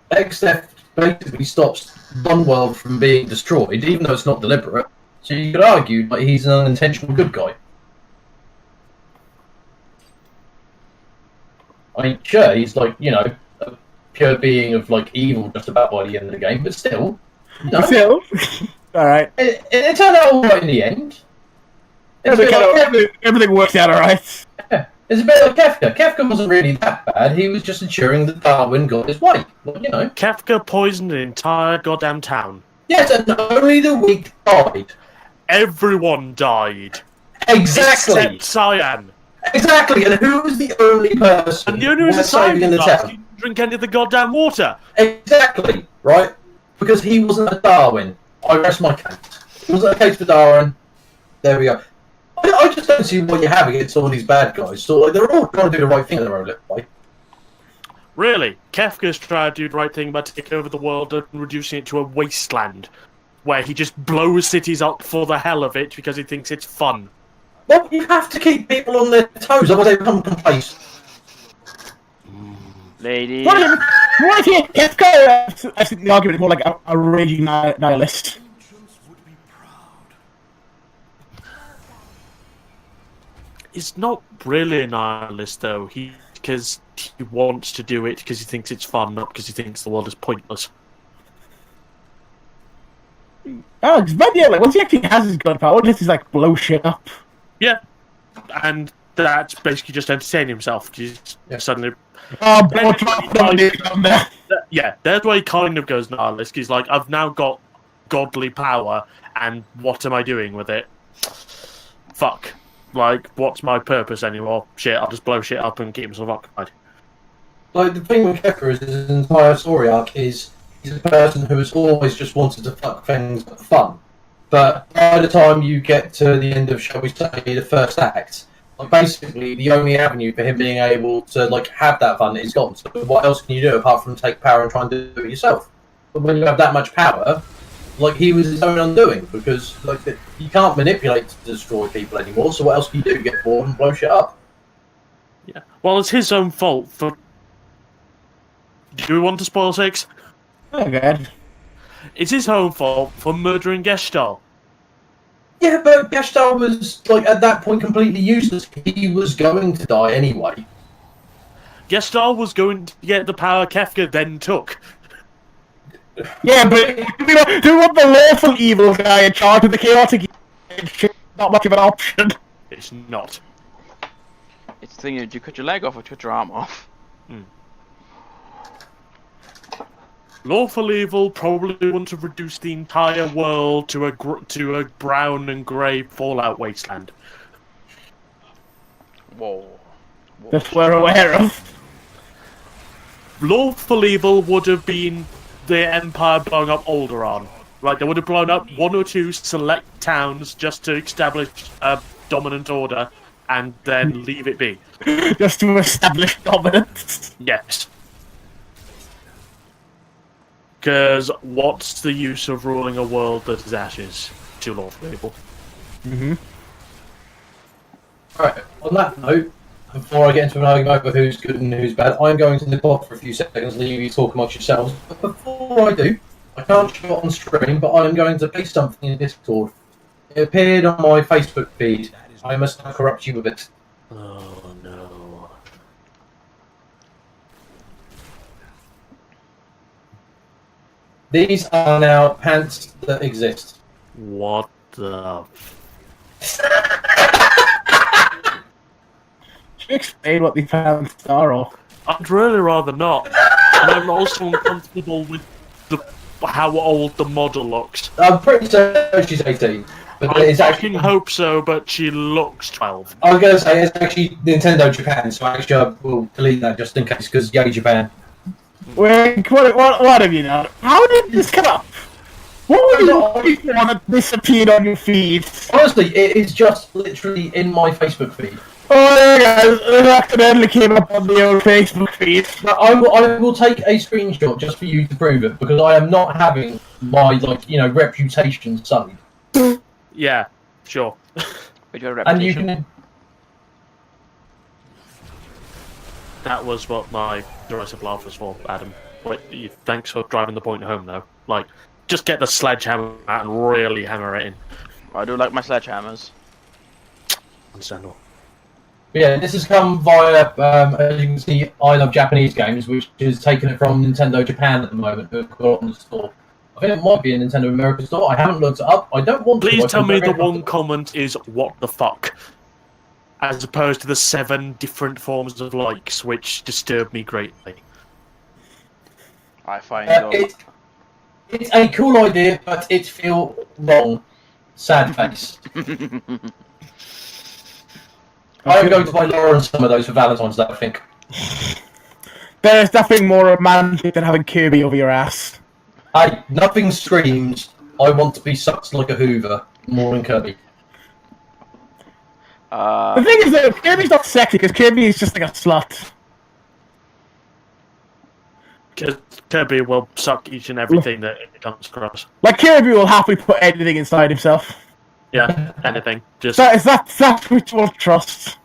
X-Def basically stops one world from being destroyed, even though it's not deliberate. So you could argue he's an unintentional good guy. I mean, sure, he's a pure being of evil just about by the end of the game, but still, Still, all right. it turned out all right in the end. Everything worked out all right. Yeah, it's a bit like Kefka. Kefka wasn't really that bad. He was just ensuring that Darwin got his way. Kefka poisoned an entire goddamn town. Yes, and only the weak died. Everyone died. Exactly. Except Cyan. Exactly. And who was the only person? And the only reason Cyan in the died, town? he didn't drink any of the goddamn water. Exactly. Right. Because he wasn't a Darwin. I rest my case. It wasn't a case for Darwin. There we go. I just don't see what you have against all these bad guys. So they're all trying to do the right thing in their own little way. Really, Kefka's trying to do the right thing by taking over the world and reducing it to a wasteland, where he just blows cities up for the hell of it because he thinks it's fun. Well, you have to keep people on their toes, otherwise they become complacent. Lady. Right here, Kefka. I think the argument is more like a raging nihilist. He's not really a nihilist, though. Because he wants to do it because he thinks it's fun, not because he thinks the world is pointless. Oh, it's bad, yeah, once he actually has his gunpowder, this is blow shit up. Yeah, and that's basically just entertaining himself. Just Yeah. suddenly, Oh, boy, on there. yeah, that's why he kind of goes nihilist. He's like, I've now got godly power, and what am I doing with it? Fuck. Like, what's my purpose anymore? Shit, I'll just blow shit up and keep myself occupied. Like, the thing with Kefka is his entire story arc is he's a person who has always just wanted to fuck things for fun. But by the time you get to the end of, shall we say, the first act, like, basically the only avenue for him being able to like have that fun is gone. So what else can you do apart from take power and try and do it yourself? But when you have that much power, like, he was his own undoing, because like you can't manipulate to destroy people anymore. So what else can you do? Get bored and blow shit up? Yeah. Well, it's his own fault for. Do we want to spoil 6? Oh, God. It's his own fault for murdering Gestalt. Yeah, but Gestalt was like at that point completely useless. He was going to die anyway. Gestalt was going to get the power Kefka then took. Yeah, but do we want the lawful evil guy in charge of the chaotic evil? Not much of an option. It's not. It's the thing, do you cut your leg off or cut your arm off? Lawful evil probably want to reduce the entire world to a brown and grey fallout wasteland. Whoa. That we're aware of. Lawful evil would have been the Empire blowing up Alderaan. Like, they would have blown up 1 or 2 select towns just to establish a dominant order and then leave it be. Just to establish dominance. Yes. Because what's the use of ruling a world that is ashes to lawful evil? Alright, on that note, before I get into an argument over who's good and who's bad, I'm going to nip off for a few seconds, leave you talk amongst yourselves. But before I do, I can't show it on stream, but I'm going to paste something in Discord. It appeared on my Facebook feed. I must now corrupt you with it. Oh no. These are now pants that exist. What the Explain what these pants are, or I'd really rather not. And I'm also uncomfortable with how old the model looks. I'm pretty certain she's 18. But I it's fucking actually, hope so, but she looks 12. I was going to say, it's actually Nintendo Japan, so actually I will delete that just in case, because yay Japan. wait, what have you done? How did this come up? What were you looking for that disappeared on your feed? Honestly, it is just literally in my Facebook feed. Oh, there you go. It accidentally came up on the old Facebook feed. But I will take a screenshot just for you to prove it, because I am not having my, like, you know, reputation sullied. Yeah, sure. With your And you reputation. can... That was what my derisive laugh was for, Adam. Wait, thanks for driving the point home, though. Like, just get the sledgehammer out and really hammer it in. I do like my sledgehammers. Understandable. Yeah, this has come via, as you can see, I Love Japanese Games, which is taking it from Nintendo Japan at the moment, who have got it on the store. I think it might be a Nintendo America store. I haven't looked it up. I don't want to. Please I tell feel me very the one comfortable. comment is, what the fuck? As opposed to the 7 different forms of likes, which disturb me greatly. I find It's a cool idea, but it feels wrong. Sad face. I'm going to buy Lauren some of those for Valentine's Day, I think. There's nothing more romantic than having Kirby over your ass. Hey, nothing screams, I want to be sucked like a Hoover, more than Kirby. The thing is that Kirby's not sexy, because Kirby is just like a slut. Kirby will suck each and everything that it comes across. Like, Kirby will happily put anything inside himself. Yeah, anything. Just That's which we'll trust.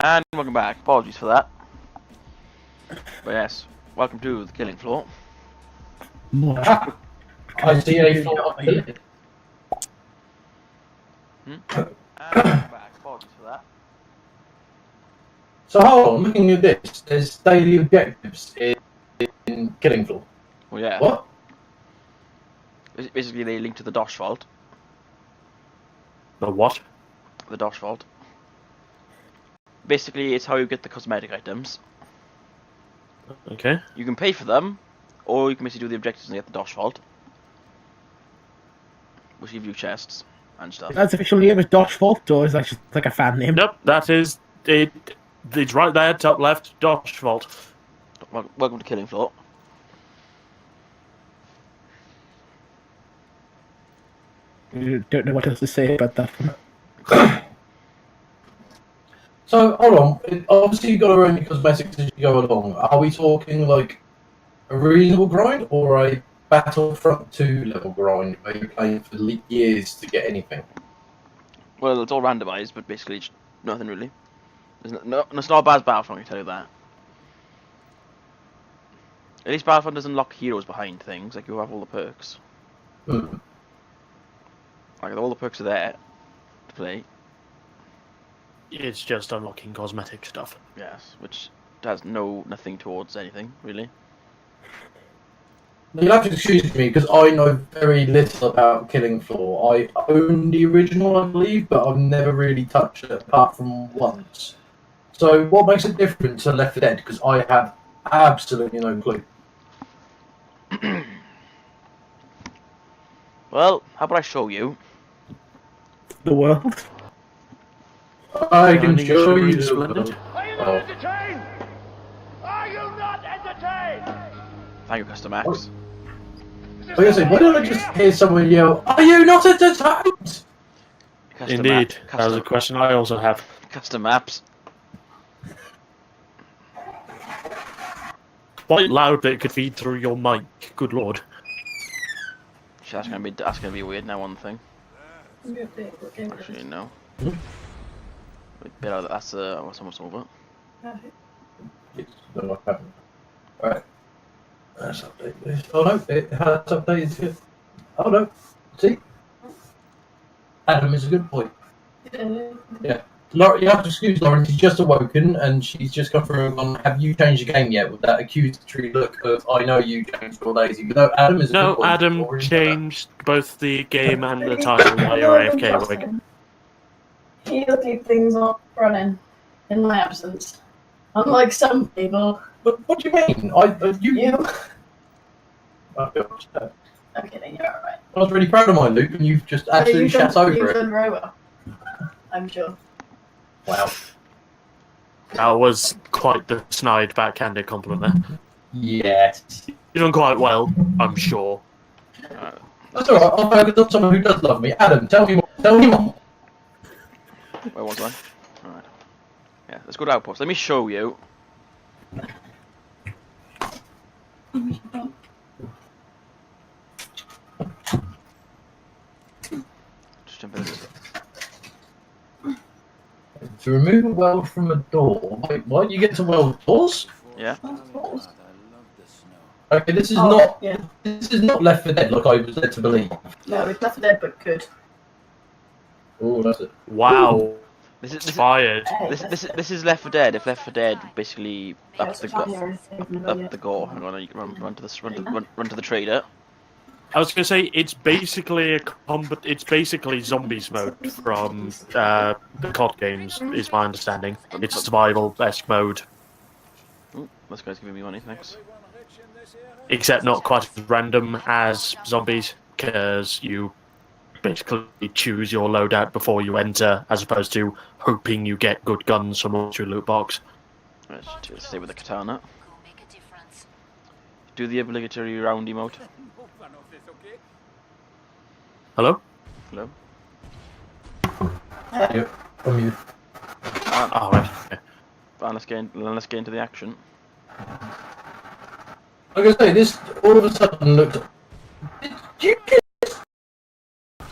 And welcome back. Apologies for that. But yes, welcome to the killing floor. Ah, I see a floor of killing. And welcome back. Apologies for that. So hold on, looking at this, there's daily objectives in Killing Floor. Well, yeah. What? Basically, they link to the Dosh Vault. The what? The Dosh Vault. Basically, it's how you get the cosmetic items. Okay. You can pay for them, or you can basically do the objectives and get the Dosh Vault. Which give you chests and stuff. That's official name is Dosh Vault, or is that just like a fan name? Nope, that is it. It's right there, top left, Dosh Vault. Welcome to Killing Floor. I don't know what else to say about that one. So hold on, obviously you've got to earn your cosmetics as you go along. Are we talking like a reasonable grind or a Battlefront 2 level grind where you're playing for years to get anything? Well, it's all randomized, but basically it's nothing really. It's not a bad Battlefront, I can tell you that. At least Battlefront doesn't lock heroes behind things, like you have all the perks. Hmm. Like all the perks are there to play. It's just unlocking cosmetic stuff. Yes, which does nothing towards anything really. You'll have to excuse me because I know very little about Killing Floor. I own the original, I believe, but I've never really touched it apart from once. So what makes it different to Left 4 Dead? Because I have absolutely no clue. Well, how about I show you? The world. I can Shining, show shimmering, you. splendid. Are you not entertained? Are you not entertained? Thank you, Custom Max. I was gonna say, why don't I just hear someone yell, "Are you not entertained?" Custom Indeed, map- that was a question I also have. Custom maps. Quite loud that it could feed through your mic. Good lord. That's gonna be weird now. One thing. Actually, no. Wait, bit out of that's what's almost over. Yes, no, I haven't. Alright. Let's update this. Oh no, it has updated. Oh no. See? Adam is a good boy. Yeah. Laura, you have to excuse Lauren, she's just awoken and she's just come through and gone, have you changed the game yet? With that accusatory look of, I know you changed your lazy. No, Adam is a No, good boy. Adam Lauren, changed both the game and the title while you're AFK. Wig. He'll keep things up running in my absence. Unlike some people. What do you mean? You. I feel upset. I'm kidding, you're alright. I was really proud of my loop and you've just absolutely shat over You've it. done very well. I'm sure. Wow. That was quite the snide backhanded compliment there. Yes. You've done quite well, I'm sure. That's alright, I'll focus on someone who does love me. Adam, tell me more. Tell me more. Where was I? Alright. Yeah, let's go to Outpost. Let me show you. Just jump in this. To remove a weld from a door. Wait, what? You get to weld doors? Yeah. Okay, this is Oh, not. yeah. This is not Left 4 Dead, like I was led to believe. No, it's Left 4 Dead, but good. Oh, that's it. Wow. This is Fired. this is Left 4 Dead. If Left 4 Dead basically up the gore. Hang on, you can run to the run to the trader. I was going to say it's basically it's basically zombies mode from the COD games, is my understanding. It's a survival-esque mode, Ooh, this guy's giving me money, thanks. except not quite as random as zombies, because you basically choose your loadout before you enter, as opposed to hoping you get good guns from a loot box. Let's stay with the katana. Do the obligatory round emote. Hello? Hello. Yep, from you. Oh, right. Okay. And let's get into the action. I'm gonna say this. All of a sudden looked. Did you just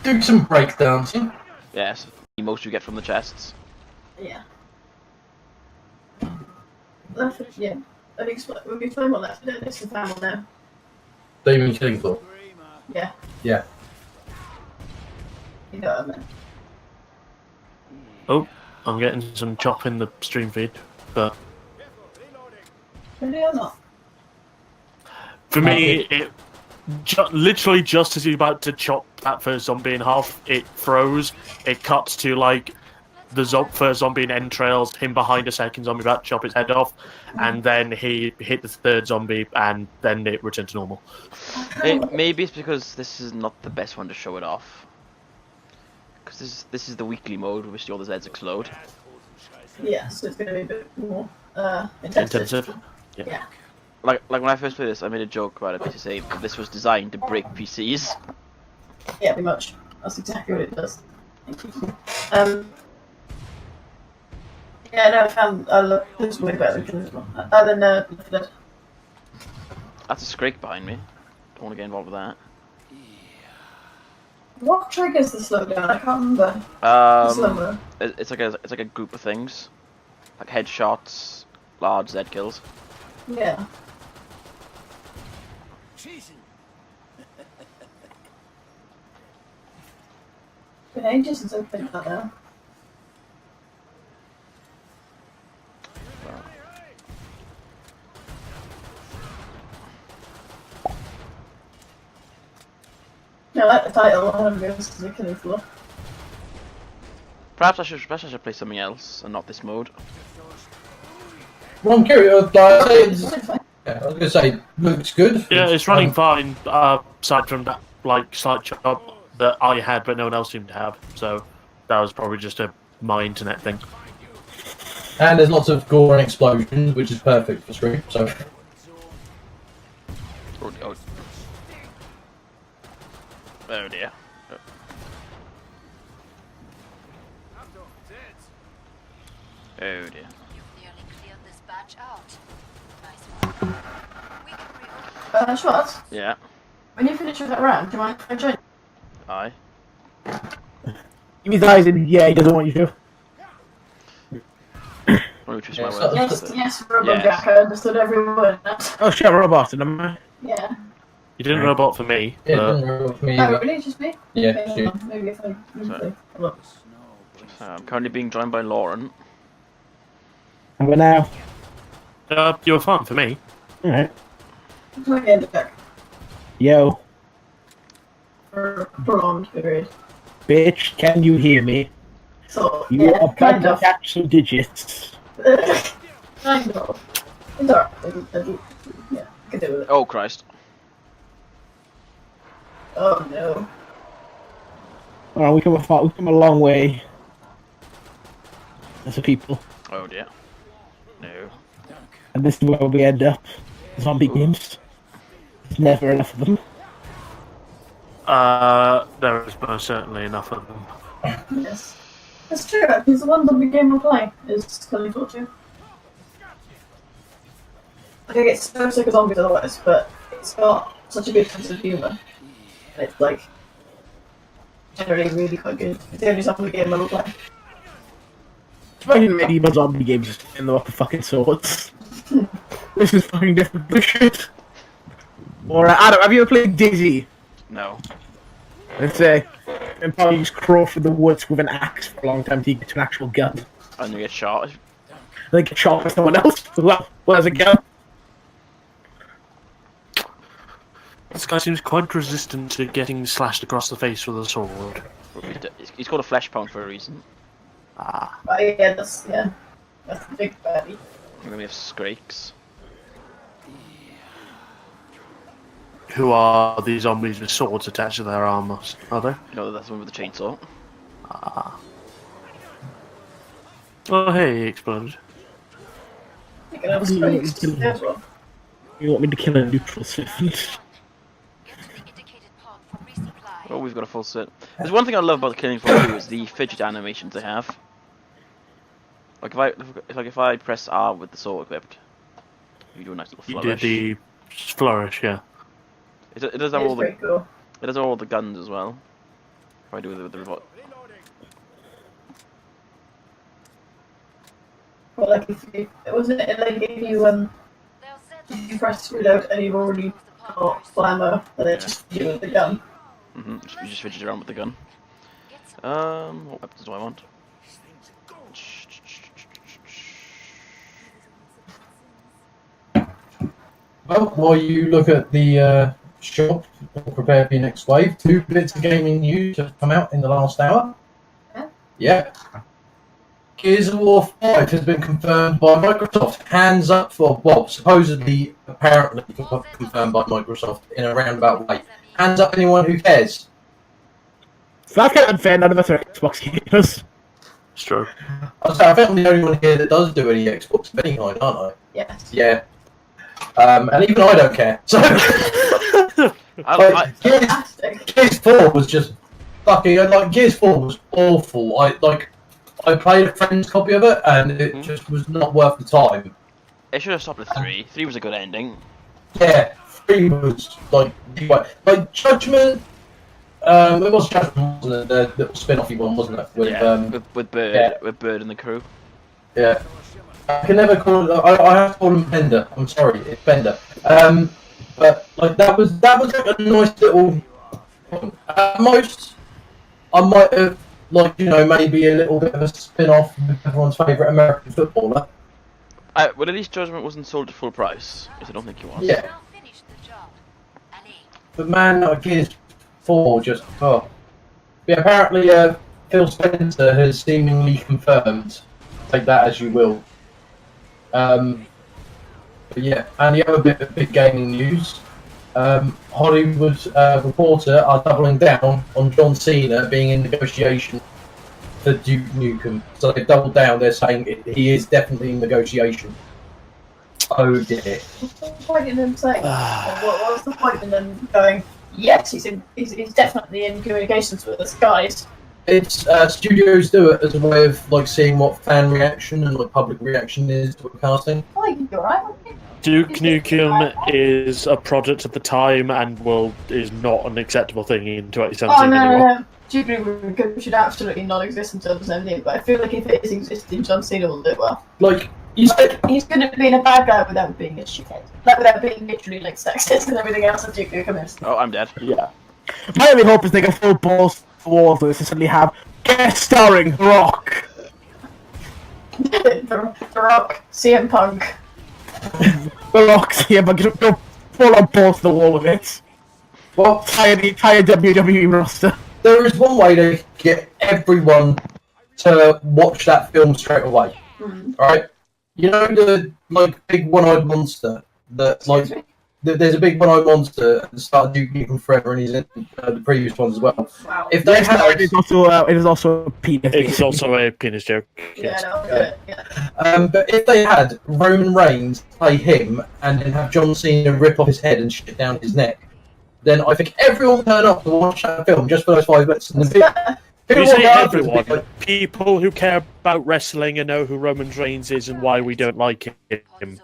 do some breakdancing? Yes, the emotes you get from the chests. Yeah. Left, yeah. Have you explained what left? It's the final now. Demon Killing Floor. Yeah. Yeah. You know what I meant. Oh, I'm getting some chop in the stream feed, but Really or not? for me, it literally just as he's about to chop that first zombie in half, it froze. It cuts to like the first zombie in entrails, him behind a second zombie about to chop his head off, and then he hit the third zombie, and then it returned to normal. Maybe it's because this is not the best one to show it off. Because this is the weekly mode, which all the Zeds explode. Yeah, so it's going to be a bit more intensive. Yeah. Like when I first played this, I made a joke about it, basically saying that this was designed to break PCs. Yeah, pretty much. That's exactly what it does. Thank you. Yeah, no, I love this way better than this one. Other than Left 4 Dead. That's a Scrake behind me. Don't want to get involved with that. What triggers the slowdown? I can't remember. The slow-mo. It's like a group of things, like headshots, large Z kills. Yeah. Been ages since I've played that now. I like the title, I want to go to the Killing Floor. Perhaps I should play something else and not this mode. Well, I'm curious. I was gonna say, looks good. Yeah, it's running fine. Aside from that, like slight chop that I had, but no one else seemed to have. So that was probably just my internet thing. And there's lots of gore and explosions, which is perfect for stream. So. Oh dear. Oh dear. You've nearly cleared this batch out. Nice one. We can reopen. Schwartz, Yeah. when you finish with that round, do you mind if I join? Aye. Give me the eyes and yeah, he doesn't want you to. Let me twist my Yeah, words. Yes, Robo Yes. Jack, I understood every word. Oh shit, robot, am I? Yeah. You didn't robot for me. Yeah, it but didn't roll for me Oh, either. really? Just me? Yeah, Okay, hold shoot. on. Maybe if I Sorry. look. I'm currently being joined by Lauren. And we're now. you were fun for me. Alright. It's my end back Yo, for a prolonged period. bitch, can you hear me? So, You yeah, are about kind to of. catch some digits. Kind of. It's alright. Yeah, I can deal with it. Oh Christ. Oh no. Oh, we come a long way. As a people. Oh dear. No. And this is where we end up. Zombie games. There's never enough of them. There is most certainly enough of them. Yes. That's true, because the one zombie game we're playing is Killing Floor 2. Like, I get so sick of zombies otherwise, but it's got such a good sense of humour. And it's, like, generally really quite good. It's the only zombie game I will play. Fucking medieval zombie games just in the fucking swords. This is fucking different bullshit. Alright, Adam, have you ever played Dizzy? No. Let's say, and probably just crawl through the woods with an axe for a long time to get to an actual gun. And you get shot. Then get shot by someone else who has a gun. This guy seems quite resistant to getting slashed across the face with a sword. He's called a flesh pound for a reason. But yeah, that's the big baddie. And then we have Skrakes. Who are these zombies with swords attached to their armors? Are they? No, that's the one with the chainsaw. Oh, hey, he exploded. You can have Skrakes as well. You want me to kill a neutral citizen? Indicated pod for resupply. Oh, we've got a full set. There's one thing I love about the Killing Floor 2 is the fidget animations they have. Like if I press R with the sword equipped, you do a nice little You flourish. did the flourish, yeah. It does have It's all the pretty cool. it does have all the guns as well. If I do it with the revolt. Well, like if it wasn't it like if you press reload and you've already got full ammo, and then just shoot with the gun. You just fidget around with the gun. What weapons do I want? Well, while you look at the shop or prepare for your next wave, 2 bits of gaming news have come out in the last hour. Yeah. Gears of War 5 has been confirmed by Microsoft. Hands up for, well, supposedly, apparently confirmed by Microsoft in a roundabout way. Hands up anyone who cares. So that's kind of unfair. None of us are Xbox gamers. It's true. I think I'm the only one here that does do any Xbox of any kind, aren't I? Yes. Yeah. And even I don't care. So, Gears 4 was just fucking like Gears 4 was awful. I played a friend's copy of it, and it just was not worth the time. It should have stopped at 3. 3 was a good ending. Yeah, 3 was like Judgment. It was Judgment, wasn't it? The little spin-offy one, wasn't it? With Bird, yeah. with Bird and the crew. Yeah. I can never call it. I have to call him Bender. I'm sorry, it's Bender. But like that was like a nice little. At most, I might have maybe a little bit of a spin-off with everyone's favourite American footballer. Well, at least Judgment wasn't sold at full price, because I don't think it was. Yeah. But man, Gears 4 just Yeah, apparently Phil Spencer has seemingly confirmed. Take that as you will. But yeah, and the other bit of big gaming news, Hollywood Reporter are doubling down on John Cena being in negotiation for Duke Nukem. So they've doubled down, they're saying he is definitely in negotiation. Oh dear. What's the point in them saying? what was the point in them going, yes, he's definitely in communications with us, guys? It's studios do it as a way of like seeing what fan reaction and like public reaction is to a casting. Oh, you're right, aren't you? Duke Nukem is a product of the time and is not an acceptable thing in 2017 anymore. No. Duke Nukem should absolutely not exist in 2017, but I feel like if it is existing, John Cena will do it well. Like, he's going to be a bad guy without being a shithead. Like, without being literally like sexist and everything else that Duke Nukem is. Oh, I'm dead. Yeah. My only hope is they can throw balls to walls and suddenly have guest starring The Rock. the Rock, CM Punk. The Rock, CM Punk, go full on balls to the wall with it. well, The entire WWE roster. there is one way to get everyone to watch that film straight away. Right? You know the big one-eyed monster that there's a big one-eyed monster at the start of Duke Nukem Forever, and he's in the previous ones as well. Wow. If they had, It is also a penis. It's also a penis joke. Yeah, Yes. no, yeah. but if they had Roman Reigns play him and then have John Cena rip off his head and shit down his neck, then I think everyone would turn up to watch that film just for those 5 minutes. And You say everyone. People who care about wrestling and know who Roman Reigns is and why we don't like him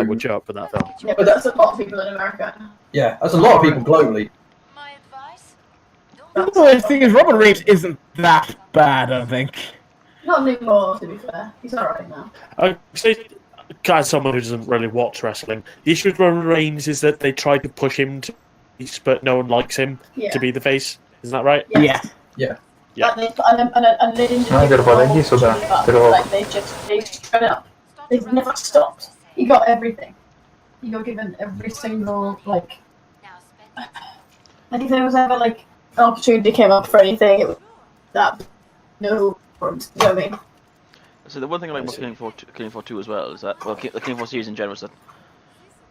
would show up for that film. Yeah, but that's a lot of people in America. Yeah, that's a lot of people globally. My advice? The thing is, Roman Reigns isn't that bad, I don't think. Not anymore, to be fair. He's alright now. I say, as someone who doesn't really watch wrestling, the issue with Roman Reigns is that they tried to push him to face, but no one likes him to be the face. Isn't that right? Yeah. Yeah. Yeah. And they didn't they just shut up. They've never stopped. He got everything. He got given every single, like if there was ever, an opportunity came up for anything, it was that. No problems. You know what I mean? So the one thing I like about Killing Floor 2 as well is that, well, the Killing Floor series in general is that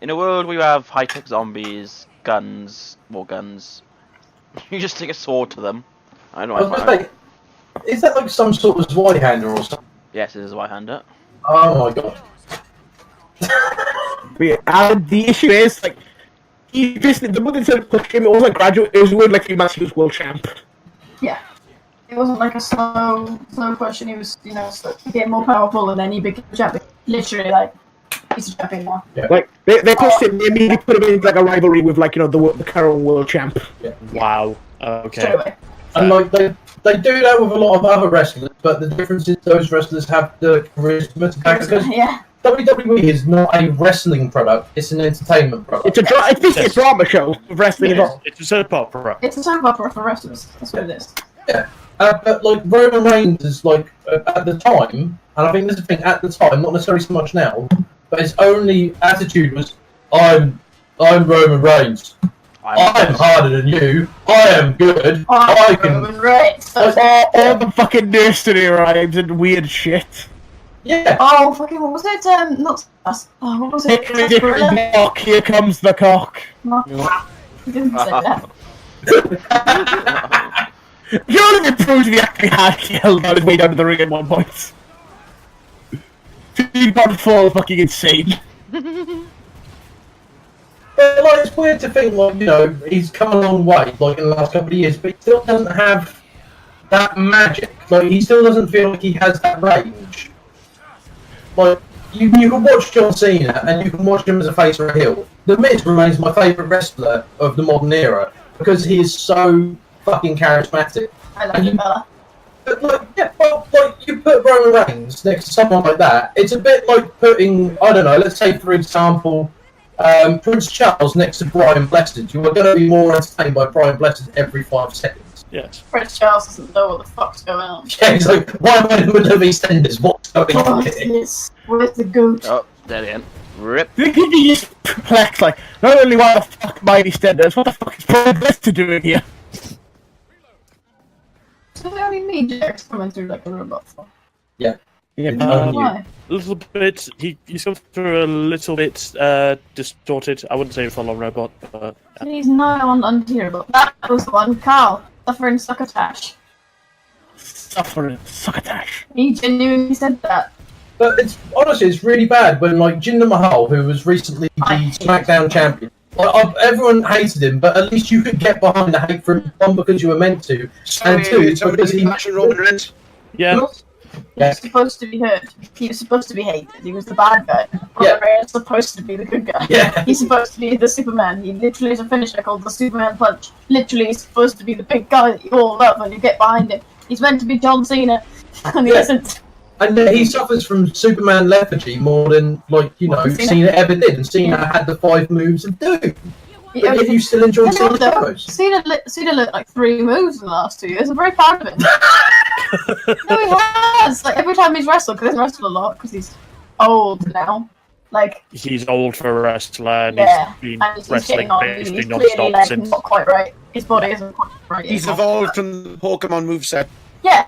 in a world where you have high-tech zombies, guns, more guns, you just take a sword to them. I don't know. Is that like some sort of Zweihander or something? Yes, it is a Zweihander. Oh my god. And the issue is, he basically, the moment they said push him, it wasn't gradual, it was weird, he was world champ. Yeah. It wasn't like a slow push, and he was, getting more powerful, and then he became champion. Literally, he's a champion now. Yeah. They pushed him, they immediately put him in, a rivalry with, the current world champ. Yeah. Wow. Straight Okay. away. And like they do that with a lot of other wrestlers, but the difference is those wrestlers have the charisma to back because Yeah. WWE is not a wrestling product; it's an entertainment product. It's basically a drama show with wrestling involved. It's a soap opera. It's a soap opera for wrestlers. That's what it is. Yeah, but like Roman Reigns is like at the time, and I think this is the thing at the time, not necessarily so much now, but his only attitude was, "I'm Roman Reigns. I'm harder than you. I am good. I can." Roman Reigns. All the fucking nursery rhymes and weird shit. Yeah. Oh, fucking, what was it? Not us. Oh, what was it? Cock, here comes the cock. He didn't say that. You only improved the acting had held on his way down to the ring at one point. He'd gone full fucking insane. But like, it's weird to think, like, you know, he's come a long way, like in the last couple of years, but he still doesn't have that magic. Like, he still doesn't feel like he has that range. Like, you can watch John Cena and you can watch him as a face or a heel. The Miz remains my favourite wrestler of the modern era because he is so fucking charismatic. I like it better. But like, yeah, well, like you put Roman Reigns next to someone like that, it's a bit like putting, I don't know, let's say for example, Prince Charles next to Brian Blessed. You are going to be more entertained by Brian Blessed every 5 seconds. Yes. Prince Charles doesn't know what the fuck's going on. Yeah, he's like, why am I in the middle of EastEnders? What's going on Oh, here? yes. Where's the goat? Oh, there again. Rip. He just perplexed, like, not only why the fuck Mighty Stenders, what the fuck is Brian Blessed doing here? So they only need Jax coming through like a robot for. Yeah. Yeah, Why? A little bit. He's come through a little bit distorted. I wouldn't say full on robot, but He's not unhearable. That was the one, Carl, suffering succotash. suffering succotash. He genuinely said that. But it's honestly, it's really bad when like Jinder Mahal, who was recently the I hate SmackDown champion, like, everyone hated him, but at least you could get behind the hate for him, one because you were meant to, and two because he. Roman Reigns. yeah. He was supposed to be heard. He was supposed to be hated. He was the bad guy. Yeah. Roman Reigns is supposed to be the good guy. Yeah. He's supposed to be the Superman. He literally has a finisher called the Superman Punch. Literally, he's supposed to be the big guy that you all love and you get behind him. He's meant to be John Cena, and he Yeah. isn't. And he suffers from Superman lethargy more than, like, you know, Cena. Cena ever did. And Cena had the 5 moves of Doom. But yet you still enjoy You know Cena's what, though? promos. Cena looked like 3 moves in the last 2 years. I'm very proud of him. No, he has. Like, every time he's wrestled, because he's wrestled a lot, because he's old now. Like, He's old for a wrestler, and yeah. he's been And he's wrestling getting on. basically He's non-stop clearly, like, since. not quite right. His body isn't quite right. He's anymore. evolved from the Pokemon moveset. Yeah.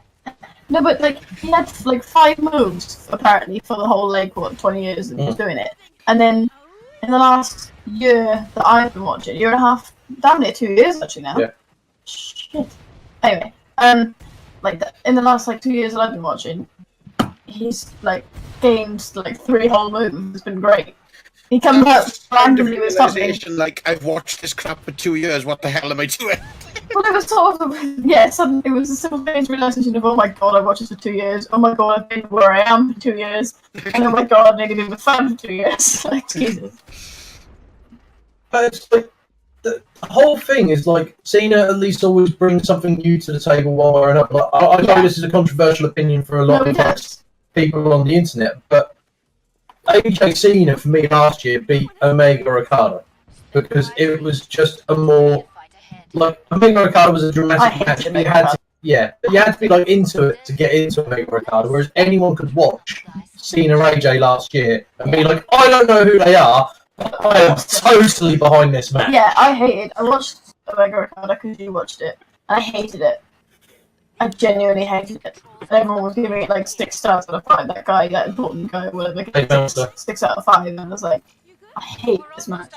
No, but, like, he had, like, 5 moves, apparently, for the whole, like, what, 20 years that he was doing it. And then, in the last year that I've been watching, year and a half, damn near 2 years, actually, now. Yeah. Shit. Anyway, like, in the last, like, 2 years that I've been watching, he's, like, gained, like, 3 whole moves. It's been great. He comes out randomly with something. Realization, like, I've watched this crap for 2 years, what the hell am I doing? Well, it was sort of, yeah, suddenly it was a simultaneous realization of, oh my god, I've watched this for 2 years. Oh my god, I've been where I am for 2 years. And oh my god, I've nearly been with fun for 2 years. Like, Jesus. But it's like, the whole thing is like, Cena at least always brings something new to the table one way or another. Like, I know Yeah. this is a controversial opinion for a No, lot he of like, does. people on the internet, but AJ Cena for me last year beat Omega Okada because it was just a more like Omega Okada was a I dramatic hate match. But you Omega had Okada. to, yeah, but you had to be like into it to get into Omega Okada, whereas anyone could watch Cena AJ last year and be like, I don't know who they are, but I am totally behind this match. Yeah, I watched Omega Okada because you watched it. I hated it. I genuinely hated it. And everyone was giving it like 6 stars out of 5. That guy, that important guy, whatever, Hey, Monster. 6 out of 5. And I was like, I hate this match.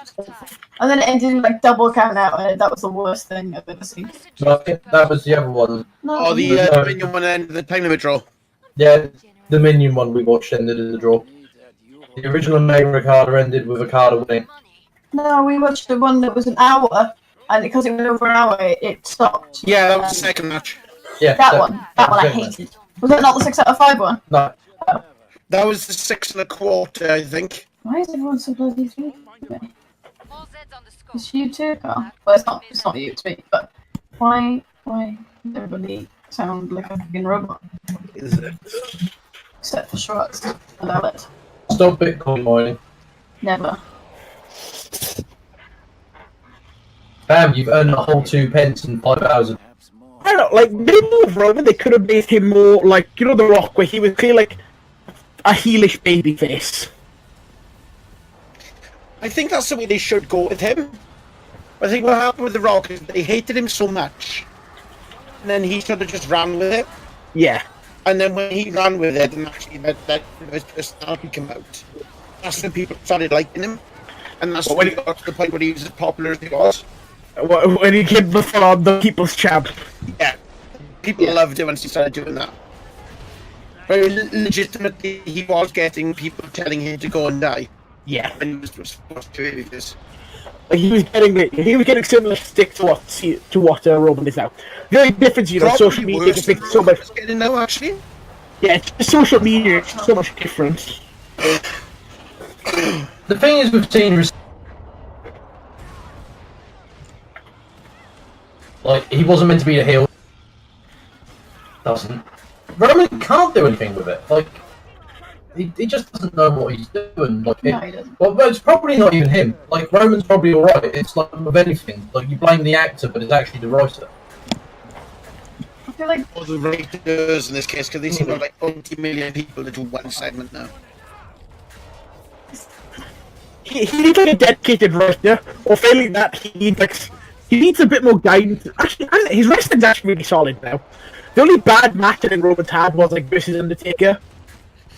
And then it ended in like double count out, and that was the worst thing I've ever seen. So I think that was the other one. No, Or the Dominion one and the time limit draw. Yeah, the Minion one we watched ended in the draw. The original Omega Okada ended with Okada winning. no, we watched the one that was an hour, and because it was over an hour, it stopped. Yeah, that was the second match. Yeah, That one I was it. hated. Was that not the 6 out of 5 one? No, That was the 6 1/4, I think. Why is everyone so bloody sweet? It's you too, Carl. Well, it's not you, it's me, but why? Everybody sound like a fucking robot. Is it? Except for Schwartz. I love it. Stop Bitcoin mining. Never. Bam, you've earned a whole 2 pence in 5 hours. I don't know, like, maybe with Roman, they could have made him more like, you know, The Rock, where he was clearly like a heelish baby face. I think that's the way they should go with him. I think what happened with The Rock is they hated him so much, and then he sort of just ran with it. Yeah. And then when he ran with it, and actually that his personality came out, that's when people started liking him, and that's when he got to the point where he was as popular as he was. When he came before the People's Champ. Yeah, people loved it once he started doing that. Very legitimately, he was getting people telling him to go and die. Yeah. And he was supposed to do this. Like, he was getting similar stick to what Roman is now. The only difference, you know, Probably social media worse has than been so much. Roman's getting now, actually. Yeah, it's just social media is so much different. The thing is with Cena is, like, he wasn't meant to be a heel. Doesn't. Roman can't do anything with it. Like, he just doesn't know what he's doing. Like, No, he doesn't. well, it's probably not even him. Like, Roman's probably alright. It's like with anything. Like, you blame the actor, but it's actually the writer. I feel like Or the writers in this case, because they seem to have like 20 million people to do one segment now. He needs like a dedicated writer, or failing that, he needs a bit more guidance. Actually, his wrestling's actually really solid now. The only bad match that Roman's had was like versus Undertaker.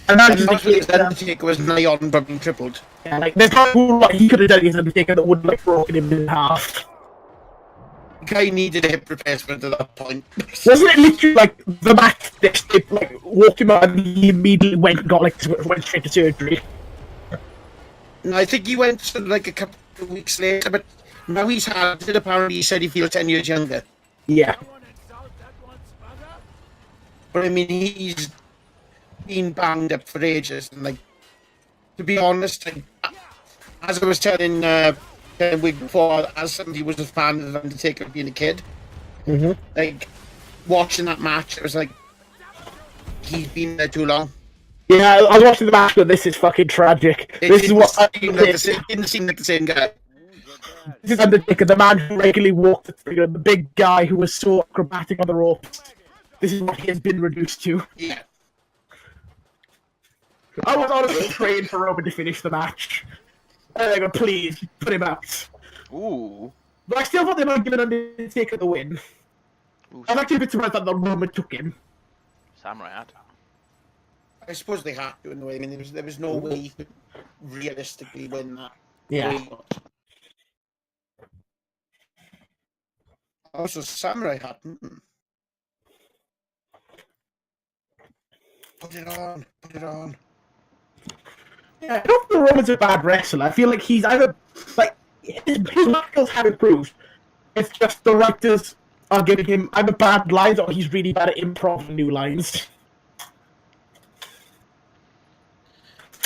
And that's And just his like, Undertaker was nigh on but being tripled. yeah, like there's not a whole lot he could have done against Undertaker that would like broken him in half. The guy needed a hip replacement at that point. Wasn't it literally like the match that like walked him out and he immediately went straight to surgery? And I think he went sort of like a couple of weeks later, but now he's had it. Apparently, he said he feels 10 years younger. Yeah. But I mean, he's been banged up for ages, and like, to be honest, like, as I was telling a week before, as somebody who was a fan of Undertaker being a kid, like, watching that match, it was like, he's been there too long. Yeah, I was watching the match, but this is fucking tragic. This is what didn't seem like the same guy. This is Undertaker, the man who regularly walked the big guy who was so acrobatic on the ropes. This is what he has been reduced to. Yeah. I was honestly praying for Roman to finish the match. And I go, please, put him out. Ooh. But I still thought they might give Undertaker the win. Ooh, I'm actually a bit surprised that the Roman took him. Samurai hat. I suppose they had to in a way. I mean, there was no way he could realistically win that. Yeah. Also, Samurai hat. Put it on. Put it on. Yeah, I don't think Roman's a bad wrestler. I feel like he's either like his skills have improved. It's just the writers are giving him either bad lines or he's really bad at improv new lines.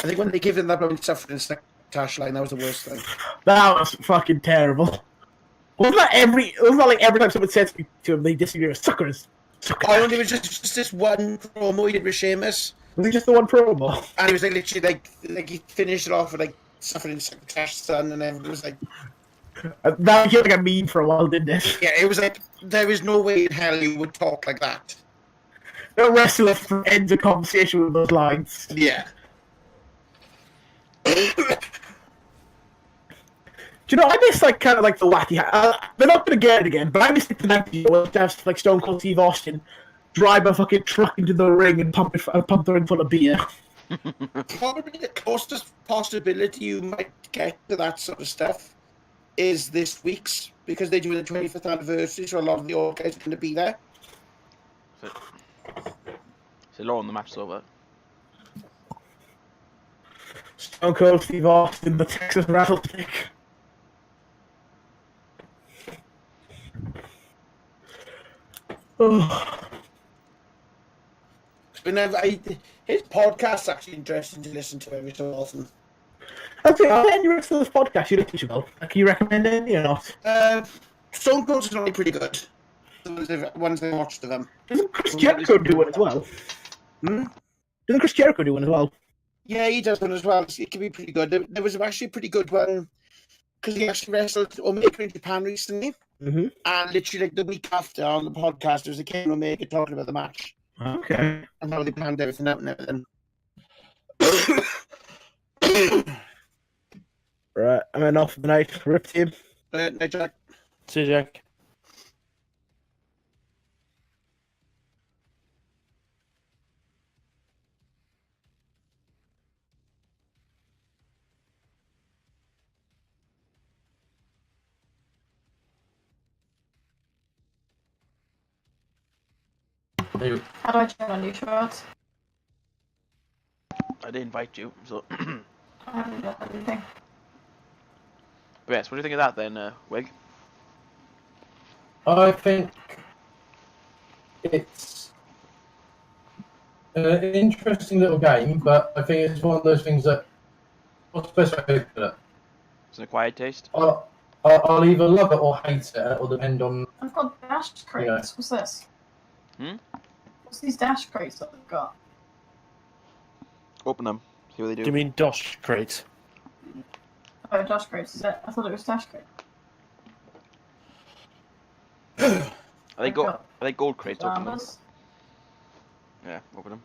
I think when they gave him that bloody suffering Tash line, that was the worst thing. That was fucking terrible. Wasn't that like every time someone said to him they disagree with suckers? Oh, and it was just this one promo he did with Sheamus. Was it just the one promo? And it was like literally like he finished it off with like suffering Tash son, and everyone was like, That became like a meme for a while, didn't it? yeah, it was like there is no way in hell you would talk like that. No wrestler ends a conversation with those lines. Yeah. Do you know, I miss like kind of like the wacky. They're not gonna get it again, but I miss like the 90s where they have like Stone Cold Steve Austin drive a fucking truck into the ring and pump the ring full of beer. Probably the closest possibility you might get to that sort of stuff is this week's, because they're doing the 25th anniversary, so a lot of the old guys are going to be there. So Lauren, the match is over. Stone Cold Steve Austin, the Texas Rattlesnake. Oh. His podcast's actually interesting to listen to every so often. Okay, are there any rest of this podcast you listen to? Like, can you recommend any or not? Stone Cold's normally pretty good. the ones they watched of them. Doesn't Chris Jericho do one as well? Hmm? Doesn't Chris Jericho do one as well? Yeah, he does one as well. It can be pretty good. There was actually a pretty good one because he actually wrestled Omega in Japan recently. Mm-hmm. And literally, like the week after on the podcast, there was a Ken Omega talking about the match Okay. and how they planned everything out and everything. Right, I'm in off for the night. Rip team. Night, Jack. See you, Jack. How do I turn on new shorts? I did invite you, so. I haven't done anything. But yes, what do you think of that then, Wig? I think it's an interesting little game, but I think it's one of those things that. What's the best way to put it? It's an acquired taste. I'll either love it or hate it, or depend on. I've got dash crates. Yeah. What's this? Hmm? What's these dash crates that I've got? Open them. See what they do. Do you mean Dosh Crate? Oh, dash crates, is it? I thought it was dash crate. Are they gold crates? Open them. Pajamas. Yeah, open them.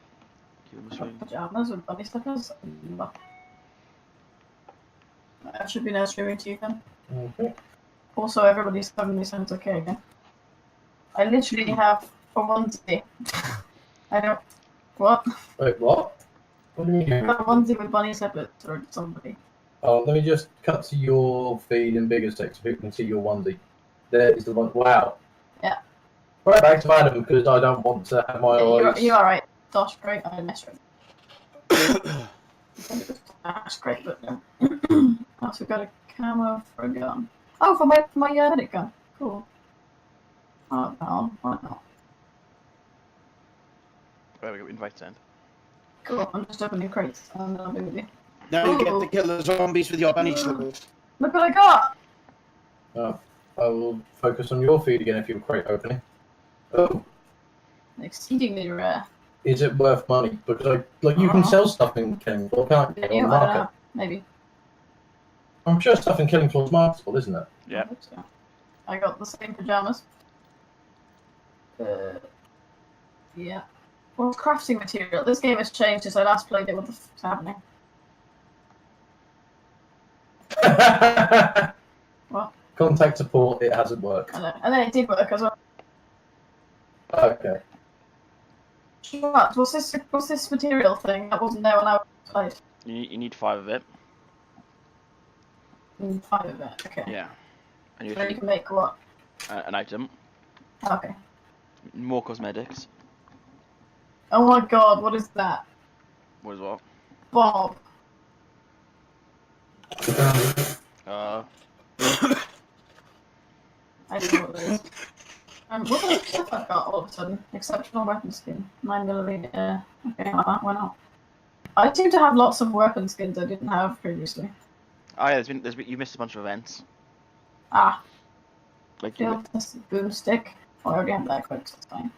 Keep them I've got straight. pajamas with bunny slippers. That should be no streaming to you then. Okay. Also, everybody suddenly sounds okay again. I literally have a onesie. I don't. What? Wait, what? What do you mean? I got a onesie with bunny slippers for somebody. Oh, let me just cut to your feed in bigger text so people can see your onesie. There is the one. Wow. Yeah. Right back to Adam because I don't want to have my eyes. You're alright. Dash great. I messed with it. Dash great, but no. I also got a camo for a gun. Oh, for my medic gun. Cool. Oh, no, why not? Right, we got invite sent. Cool. I'm just opening crates and then I'll be with you. Now you get to kill the zombies with your bunny slippers. Look what I got! Oh, I will focus on your feed again if you're crate opening. Oh, Exceedingly rare. is it worth money? Because you can sell stuff in Killing Floor, can't you? Yeah, On the I don't market. know. Maybe. I'm sure stuff in Killing Floor is marketable, isn't it? Yeah. I hope so. I got the same pajamas. Yeah. What's crafting material? This game has changed since I last played it. What the fuck's happening? What? Contact support, it hasn't worked. I know. And then it did work as well. Okay. What? What's this material thing that wasn't there when I played? You need 5 of it. 5 of it. Okay. Yeah. And So you can make what? an item. Okay. More cosmetics. Oh my god, what is that? What is what? Bob. I don't know what it is. What kind of stuff I've got all of a sudden? Exceptional weapon skin. 9mm. Okay, why not? I seem to have lots of weapon skins I didn't have previously. Oh yeah, you missed a bunch of events. Ah, Like this boomstick. Oh, I already have that equipped, so it's fine.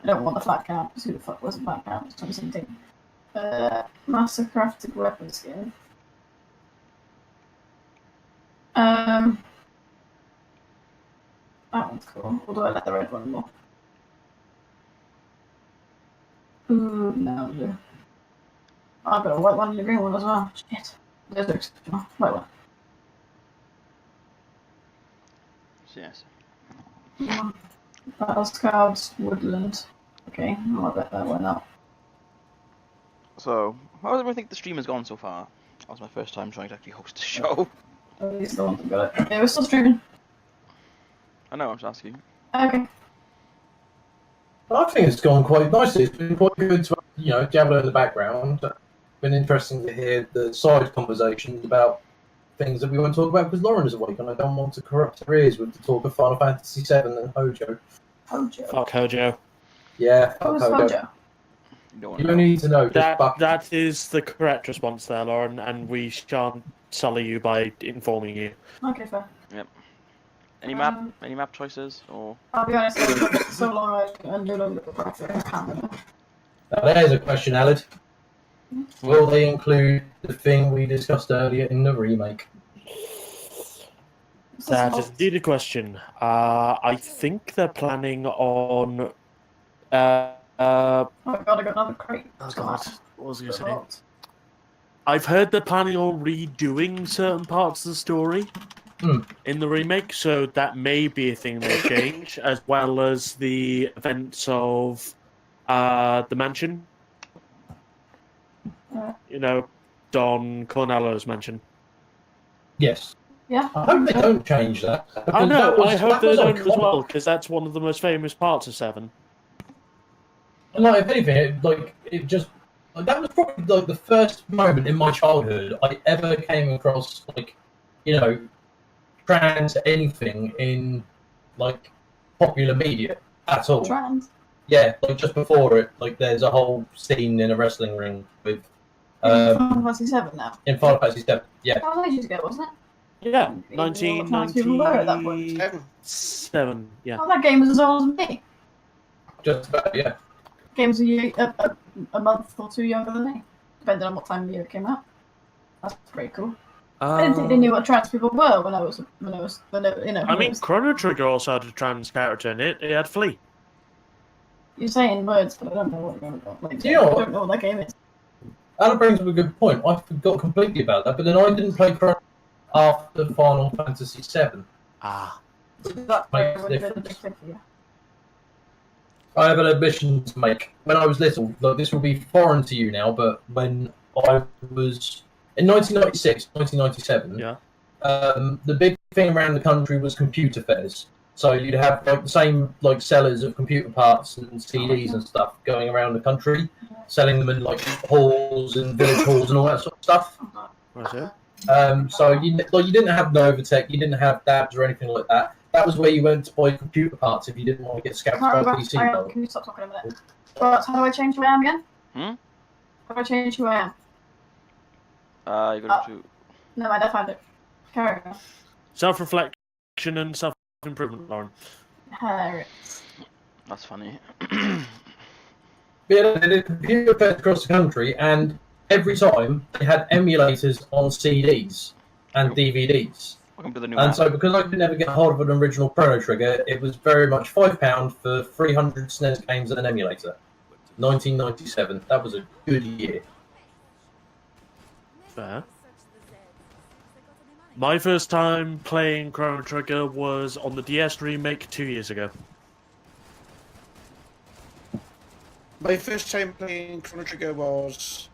I don't want the flat cap, because who the fuck was a flat cap? It's 2017. Massive crafted weapon skin. That one's cool. Or do I like the red one more? Ooh, no, I'll do. Oh, I've got a white one and a green one as well. Shit. Those are exceptional. White one. yes. Battle Scouts, Woodland. Okay, I'll bet that one up. So, how does everyone think the stream has gone so far? That was my first time trying to actually host a show. At least the ones that got it. Yeah, we're still streaming. I know, I'm just asking. Okay. I think it's gone quite nicely. It's been quite good to, Diablo in the background. It's been interesting to hear the side conversations about things that we won't talk about because Lauren is awake and I don't want to corrupt her ears with the talk of Final Fantasy VII and Hojo. Hojo. Fuck Hojo. Yeah, fuck Who's Hojo. Hojo? You You don't need to know. Just fuck. That is the correct response there, Lauren, and we shan't sully you by informing you. Okay, fair. Yep. Any map choices or? I'll be honest, it's so long I no longer I can't remember. Now, there's a question, Alid. Will they include the thing we discussed earlier in the remake? That is indeed a question. I think they're planning on. Oh my god, I got another crate. Oh god, what was I going to say? I've heard they're planning on redoing certain parts of the story in the remake, so that may be a thing they change, as well as the events of the mansion. You know, Don Cornello's mansion. Yes. Yeah. I hope they don't change that. I know, I hope they don't as iconic. well, because that's one of the most famous parts of 7. And like, if anything, that was probably like the first moment in my childhood I ever came across trans anything in like popular media at all. Trans. Yeah, like just before it, like there's a whole scene in a wrestling ring with Final Fantasy 7 now. in Final Fantasy 7. Yeah. That was ages ago, wasn't it? Yeah, People were at that point. 1997. Yeah. Oh, that game was as old as me. Just about, yeah. Game's a month or two younger than me, depending on what time of year it came out. That's pretty cool. I didn't think they knew what trans people were when I was I mean, Chrono Trigger also had a trans character in it. It had Flea. You're saying words, but I don't know what you're going to like. You know I what? don't know what that game is. That brings up a good point. I forgot completely about that, but then I didn't play Chrono after Final Fantasy 7. Ah. That Makes would have been a big difference. thing for you. I have an admission to make. When I was little, like, this will be foreign to you now, but when I was in 1996, 1997, the big thing around the country was computer fairs. So you'd have like the same like sellers of computer parts and CDs and stuff going around the country, selling them in like halls and village halls and all that sort of stuff. So you didn't have Novatech, you didn't have Dabs or anything like that. That was where you went to buy computer parts if you didn't want to get scalped by a PC. Hang on, can you stop talking a minute? But how do I change who I am again? How do I change who I am? You go to. No, I don't find it. Carry on. Self-reflection and self-improvement, Lauren. That's funny. Yeah, they did computer fairs across the country, and every time they had emulators on CDs and DVDs. Welcome to the new And map. so, because I could never get hold of an original Chrono Trigger, it was very much £5 for 300 SNES games and an emulator. 1997. That was a good year. Fair. My first time playing Chrono Trigger was on the DS remake 2 years ago. My first time playing Chrono Trigger was,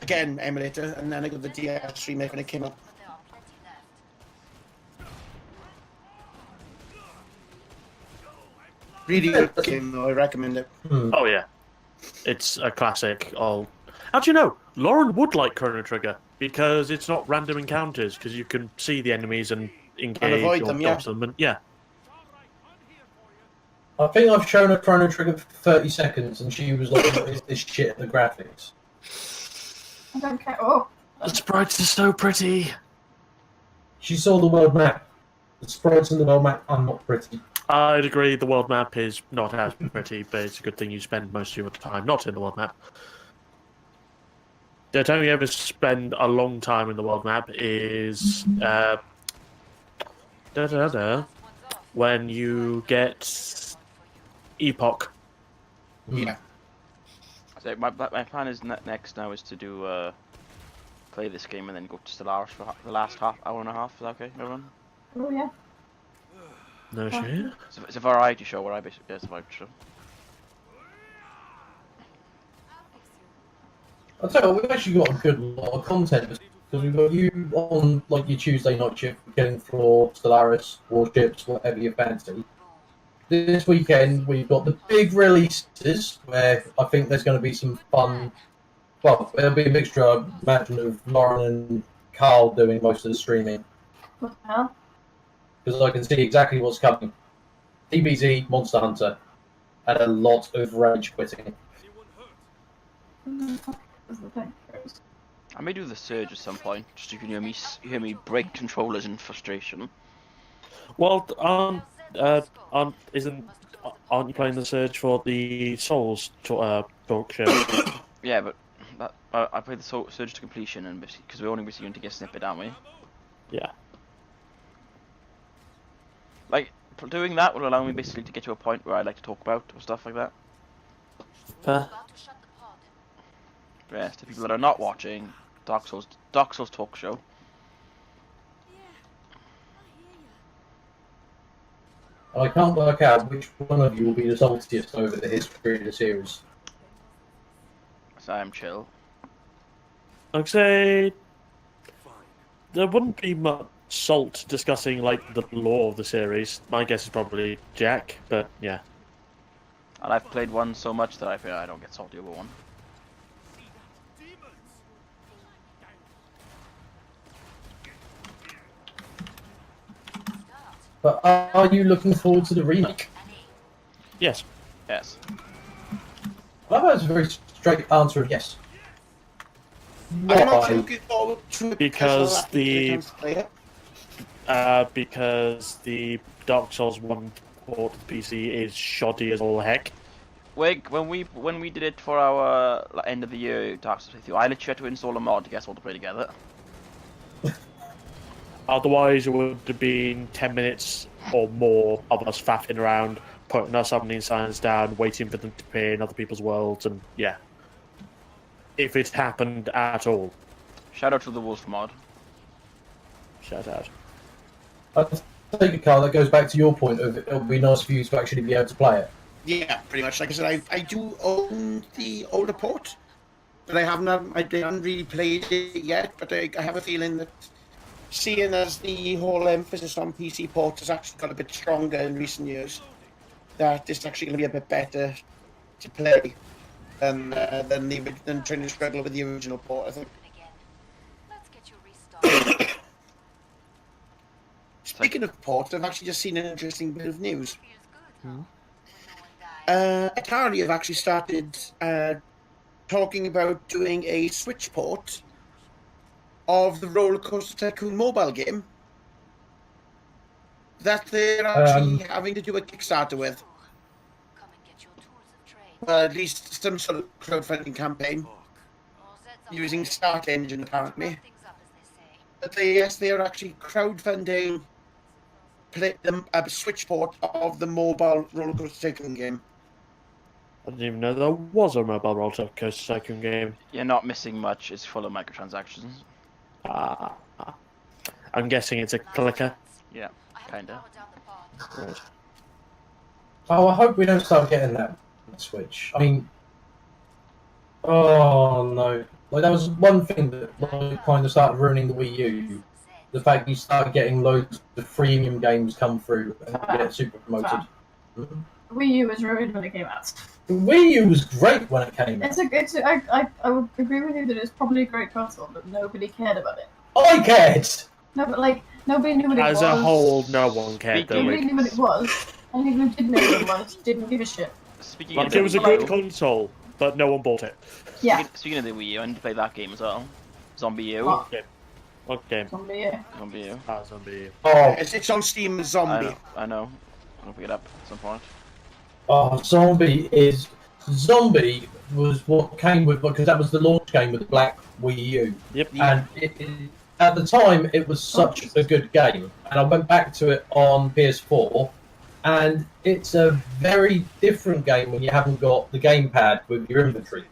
again, emulator, and then I got the DS remake when it came out. Really good game, though. I recommend it. Oh yeah, it's a classic. Actually, no. Lauren would like Chrono Trigger because it's not random encounters, because you can see the enemies and engage avoid or them, dodge them. And, yeah. I think I've shown her Chrono Trigger for 30 seconds, and she was like, "What is this shit? The graphics." I don't care. Oh. The sprites are so pretty. She saw the world map. The sprites in the world map are not pretty. I'd agree the world map is not as pretty, but it's a good thing you spend most of your time not in the world map. The time you ever spend a long time in the world map is when you get Epoch. Yeah. So my plan is next now is to do play this game and then go to Stellaris for the last hour and a half. Is that okay, everyone? Oh yeah. No shit. It's a variety show where I basically it's a variety show. I'll tell you what, we've actually got a good lot of content because we've got you on like your Tuesday night shift, Killing Floor, Stellaris, Warships, whatever you fancy. This weekend we've got the big releases where I think there's going to be some fun. Well, it'll be a mixture, I imagine, of Lauren and Carl doing most of the streaming. What the hell? Because I can see exactly what's coming. DBZ, Monster Hunter, and a lot of rage quitting. I may do the Surge at some point, just so you can hear me break controllers in frustration. Well, aren't you playing the search for the Souls talk show? Yeah, but I played the Surge to completion, and because we're only basically going to get a snippet, aren't we? Yeah. Like, doing that will allow me basically to get to a point where I like to talk about or stuff like that. Fair. About to shut the pod. Yes, to people that are not watching Dark Souls talk show. I can't work out which one of you will be the saltiest over the history of the series. So I'm chill. I'd say there wouldn't be much salt discussing like the lore of the series. My guess is probably Jack, but yeah. And I've played one so much that I feel I don't get salty over one. But are you looking forward to the remake? Yes. Yes. Well, that's a very straight answer of yes. I'm not Why? looking forward to it Because I can play it. Because the Dark Souls 1 port to the PC is shoddy as all heck. Wig, when we did it for our end of the year Dark Souls with you, I literally had to install a mod to get us all to play together. Otherwise, it would have been 10 minutes or more of us faffing around, putting our summoning signs down, waiting for them to appear in other people's worlds, and yeah. If it happened at all. Shout out to the Wolf mod. Shout out. I take it, Carl, that goes back to your point of it would be nice for you to actually be able to play it. Yeah, pretty much. Like I said, I do own the older port, but I haven't really played it yet. But I have a feeling that, seeing as the whole emphasis on PC ports has actually got a bit stronger in recent years, that it's actually going to be a bit better to play than trying to struggle with the original port, I think. Again. Let's get you restarted. Speaking of ports, I've actually just seen an interesting bit of news. Feels good, huh? No one died. Atari have actually started talking about doing a Switch port of the Roller Coaster Tycoon mobile game that they're actually having to do a Kickstarter with. Come and get your tools of trade. Well, at least some sort of crowdfunding campaign All set up using ready. Start Engine, apparently. Wrap things up, as they say. But they are actually crowdfunding a Switch port of the mobile Roller Coaster Tycoon game. I didn't even know there was a mobile roller coaster tycoon game. You're not missing much. It's full of microtransactions. I'm guessing it's a clicker. Yeah, I have kinda. powered down the pod. Right. Oh, I hope we don't start getting that Switch. I mean, oh no. Like, that was one thing that kind of started ruining the Wii U. The fact you start getting loads of freemium games come through and get super promoted. Mhm. Wii U was ruined when it came out. The Wii U was great when it came out. I would agree with you that it's probably a great console, but nobody cared about it. I cared! No, but like, nobody knew what it was. As a whole, no one cared though. Nobody knew what it was, and people who did know what it was didn't give a shit. Speaking Like, of it the was a Wii good U, console, but no one bought it. Yeah. speaking of the Wii U, I need to play that game as well. Zombie U. Oh. What game? Zombie, yeah. Zombie U. Zombie. Oh, It's on Steam as I Zombie. know. I know. I'll pick it up at some point. Zombie was what came with, because that was the launch game with the black Wii U. Yep. And at the time, it was such a good game. And I went back to it on PS4, and it's a very different game when you haven't got the gamepad with your inventory.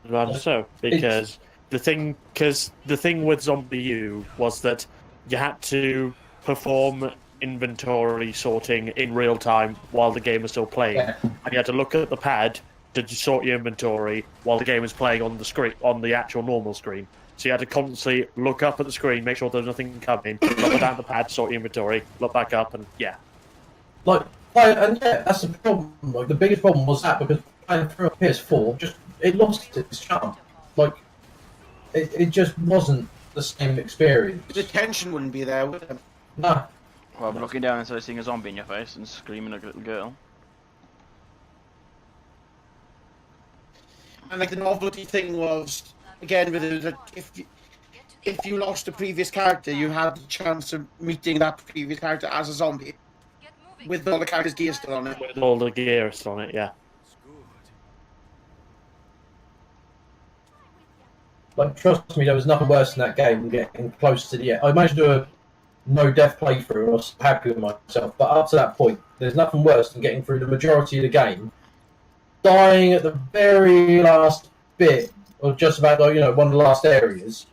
Rather so, because the thing with Zombie U was that you had to perform inventory sorting in real time while the game was still playing, Yeah. and you had to look at the pad to sort your inventory while the game was playing on the screen, on the actual normal screen. So you had to constantly look up at the screen, make sure there's nothing coming, look down the pad, sort your inventory, look back up, and yeah. And yeah, that's the problem. Like, the biggest problem was that, because playing through a PS4, it lost its charm. Like, it just wasn't the same experience. The tension wouldn't be there, would it? No. Well, I'm looking down and sort of seeing a zombie in your face and screaming like a little girl. And like the novelty thing was, again, with it, that if you, if you lost a previous character, you had the chance of meeting that previous character as a zombie Get moving. with all the character's gear still on it. With all the gear still on it, yeah. Like, trust me, there was nothing worse in that game than getting close to the end. I managed to do a no-death playthrough, and I was happy with myself. But up to that point, there's nothing worse than getting through the majority of the game, dying at the very last bit, or just about, like, one of the last areas.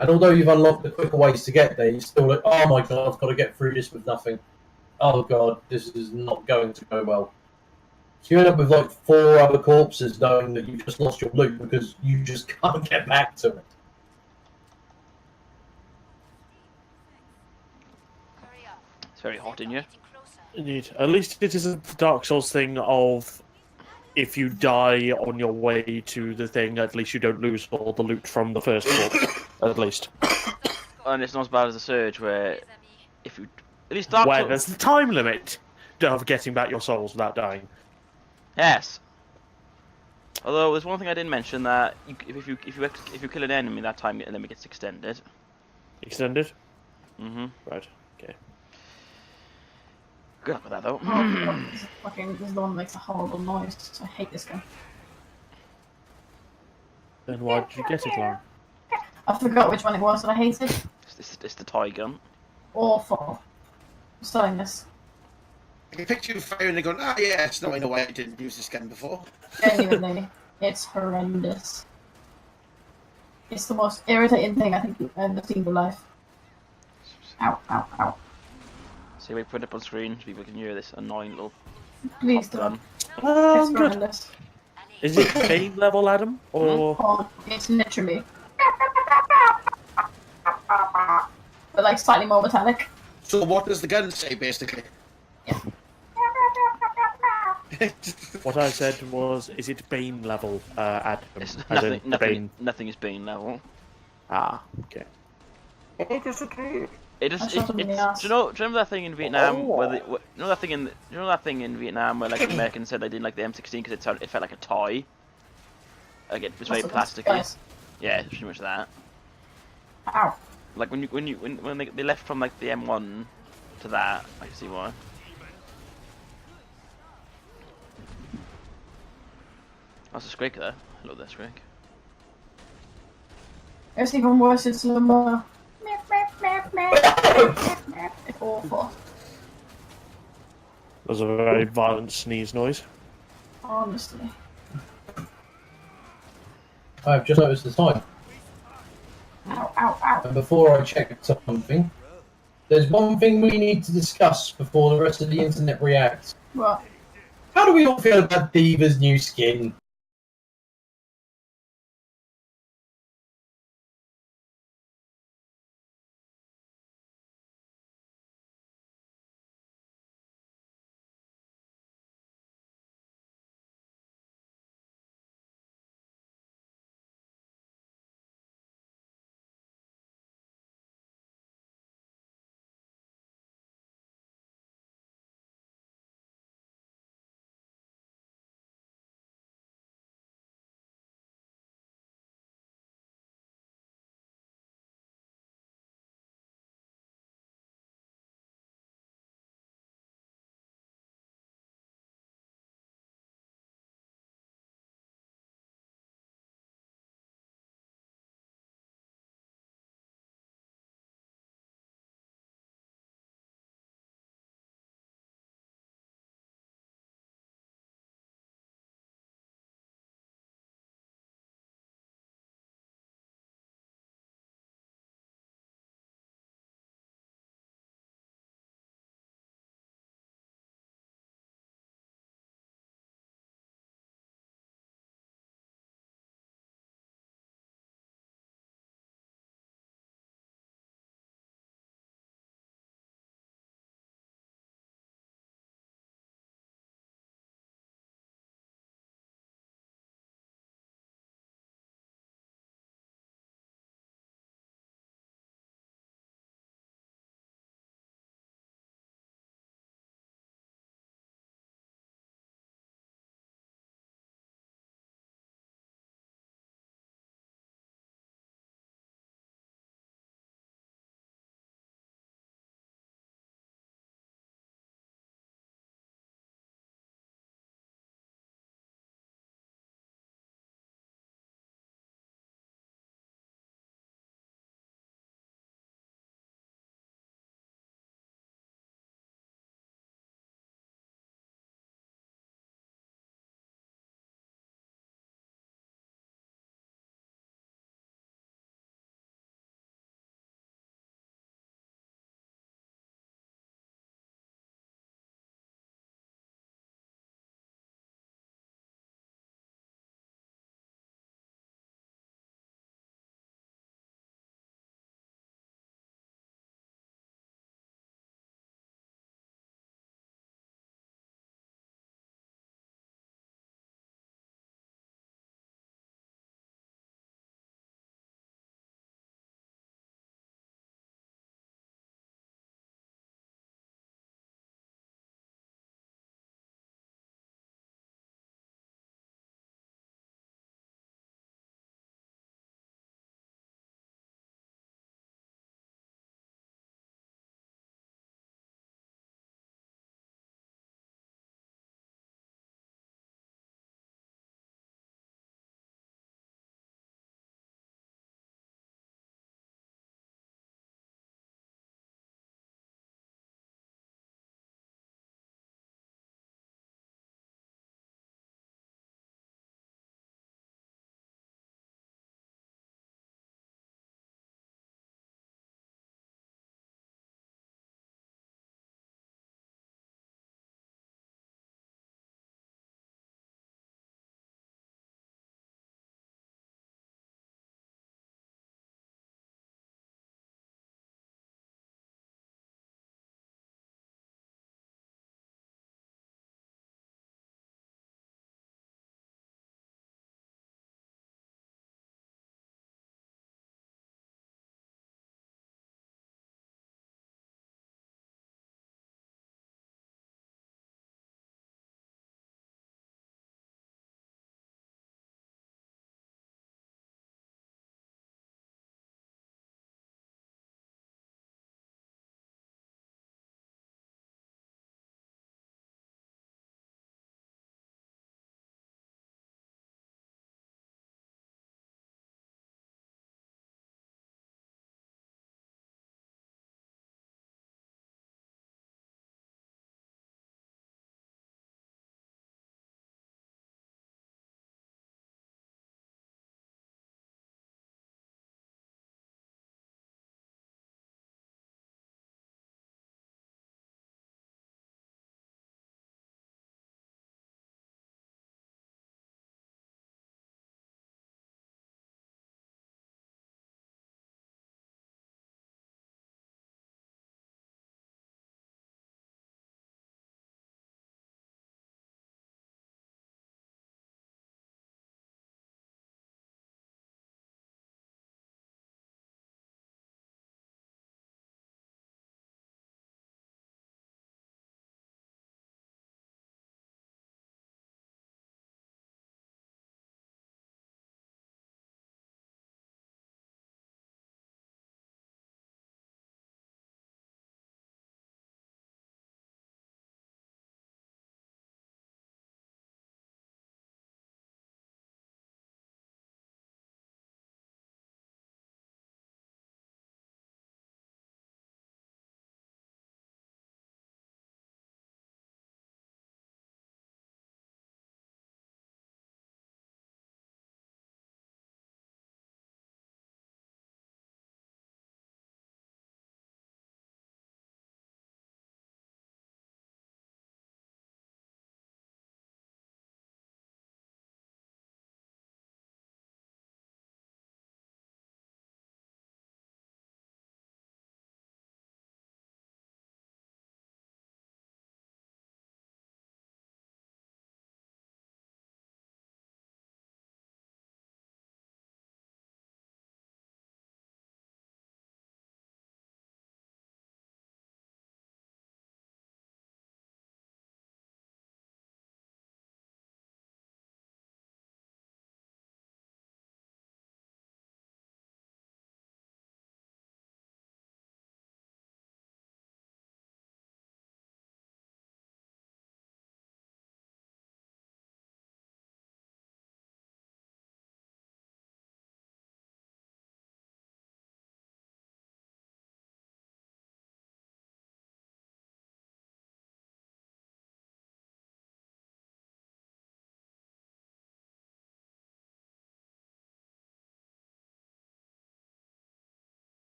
And although you've unlocked the quicker ways to get there, you're still like, oh my god, I've got to get through this with nothing. Oh god, this is not going to go well. So you end up with like 4 other corpses knowing that you've just lost your loot because you just can't get back to it. Hurry up. It's very hot in here. Getting closer. Indeed. At least it isn't the Dark Souls thing of if you die on your way to the thing, at least you don't lose all the loot from the first corpse. At least. And it's not as bad as the Surge, where if you at least Dark Where Souls. there's the time limit of getting back your souls without dying. Yes. Although there's one thing I didn't mention, that if you kill an enemy, that time limit gets extended. Extended? Mm-hmm. Right. Okay. Good luck with that though. This is the one that makes a horrible noise. So I hate this guy. Then why did you get it, Lauren? I forgot which one it was that I hated. It's the toy gun. Awful. I'm starting this. I can picture you firing and going, ah, yes, no, I know why I didn't use this gun before. Genuinely, it's horrendous. It's the most irritating thing I think I've ever seen in my life. Ow, ow, ow. See, we put it up on screen so people can hear this annoying little Please gun. don't. It's Good. horrendous. Is it Bane level, Adam? Or Oh, it's literally. But like slightly more metallic. So what does the gun say, basically? what I said was, is it Bane level, Adam? It's As in nothing is Bane level. Ah, okay. It is. I shot him in the ass. Do you remember that thing in Vietnam where you know that thing in Vietnam where like the Americans said they didn't like the M16 because it felt like a toy. Like it was very That's what plasticky. this Yeah, it's pretty much that. Ow. Like when they left from like the M1 to that, I can see why. That's a Scrake there. I love that Scrake. It's even worse in slow-mo. It's awful. That was a very violent sneeze noise. Honestly. I've just noticed the time. Ow, ow, ow. And before I check something, there's one thing we need to discuss before the rest of the internet reacts. What? How do we all feel about Diva's new skin?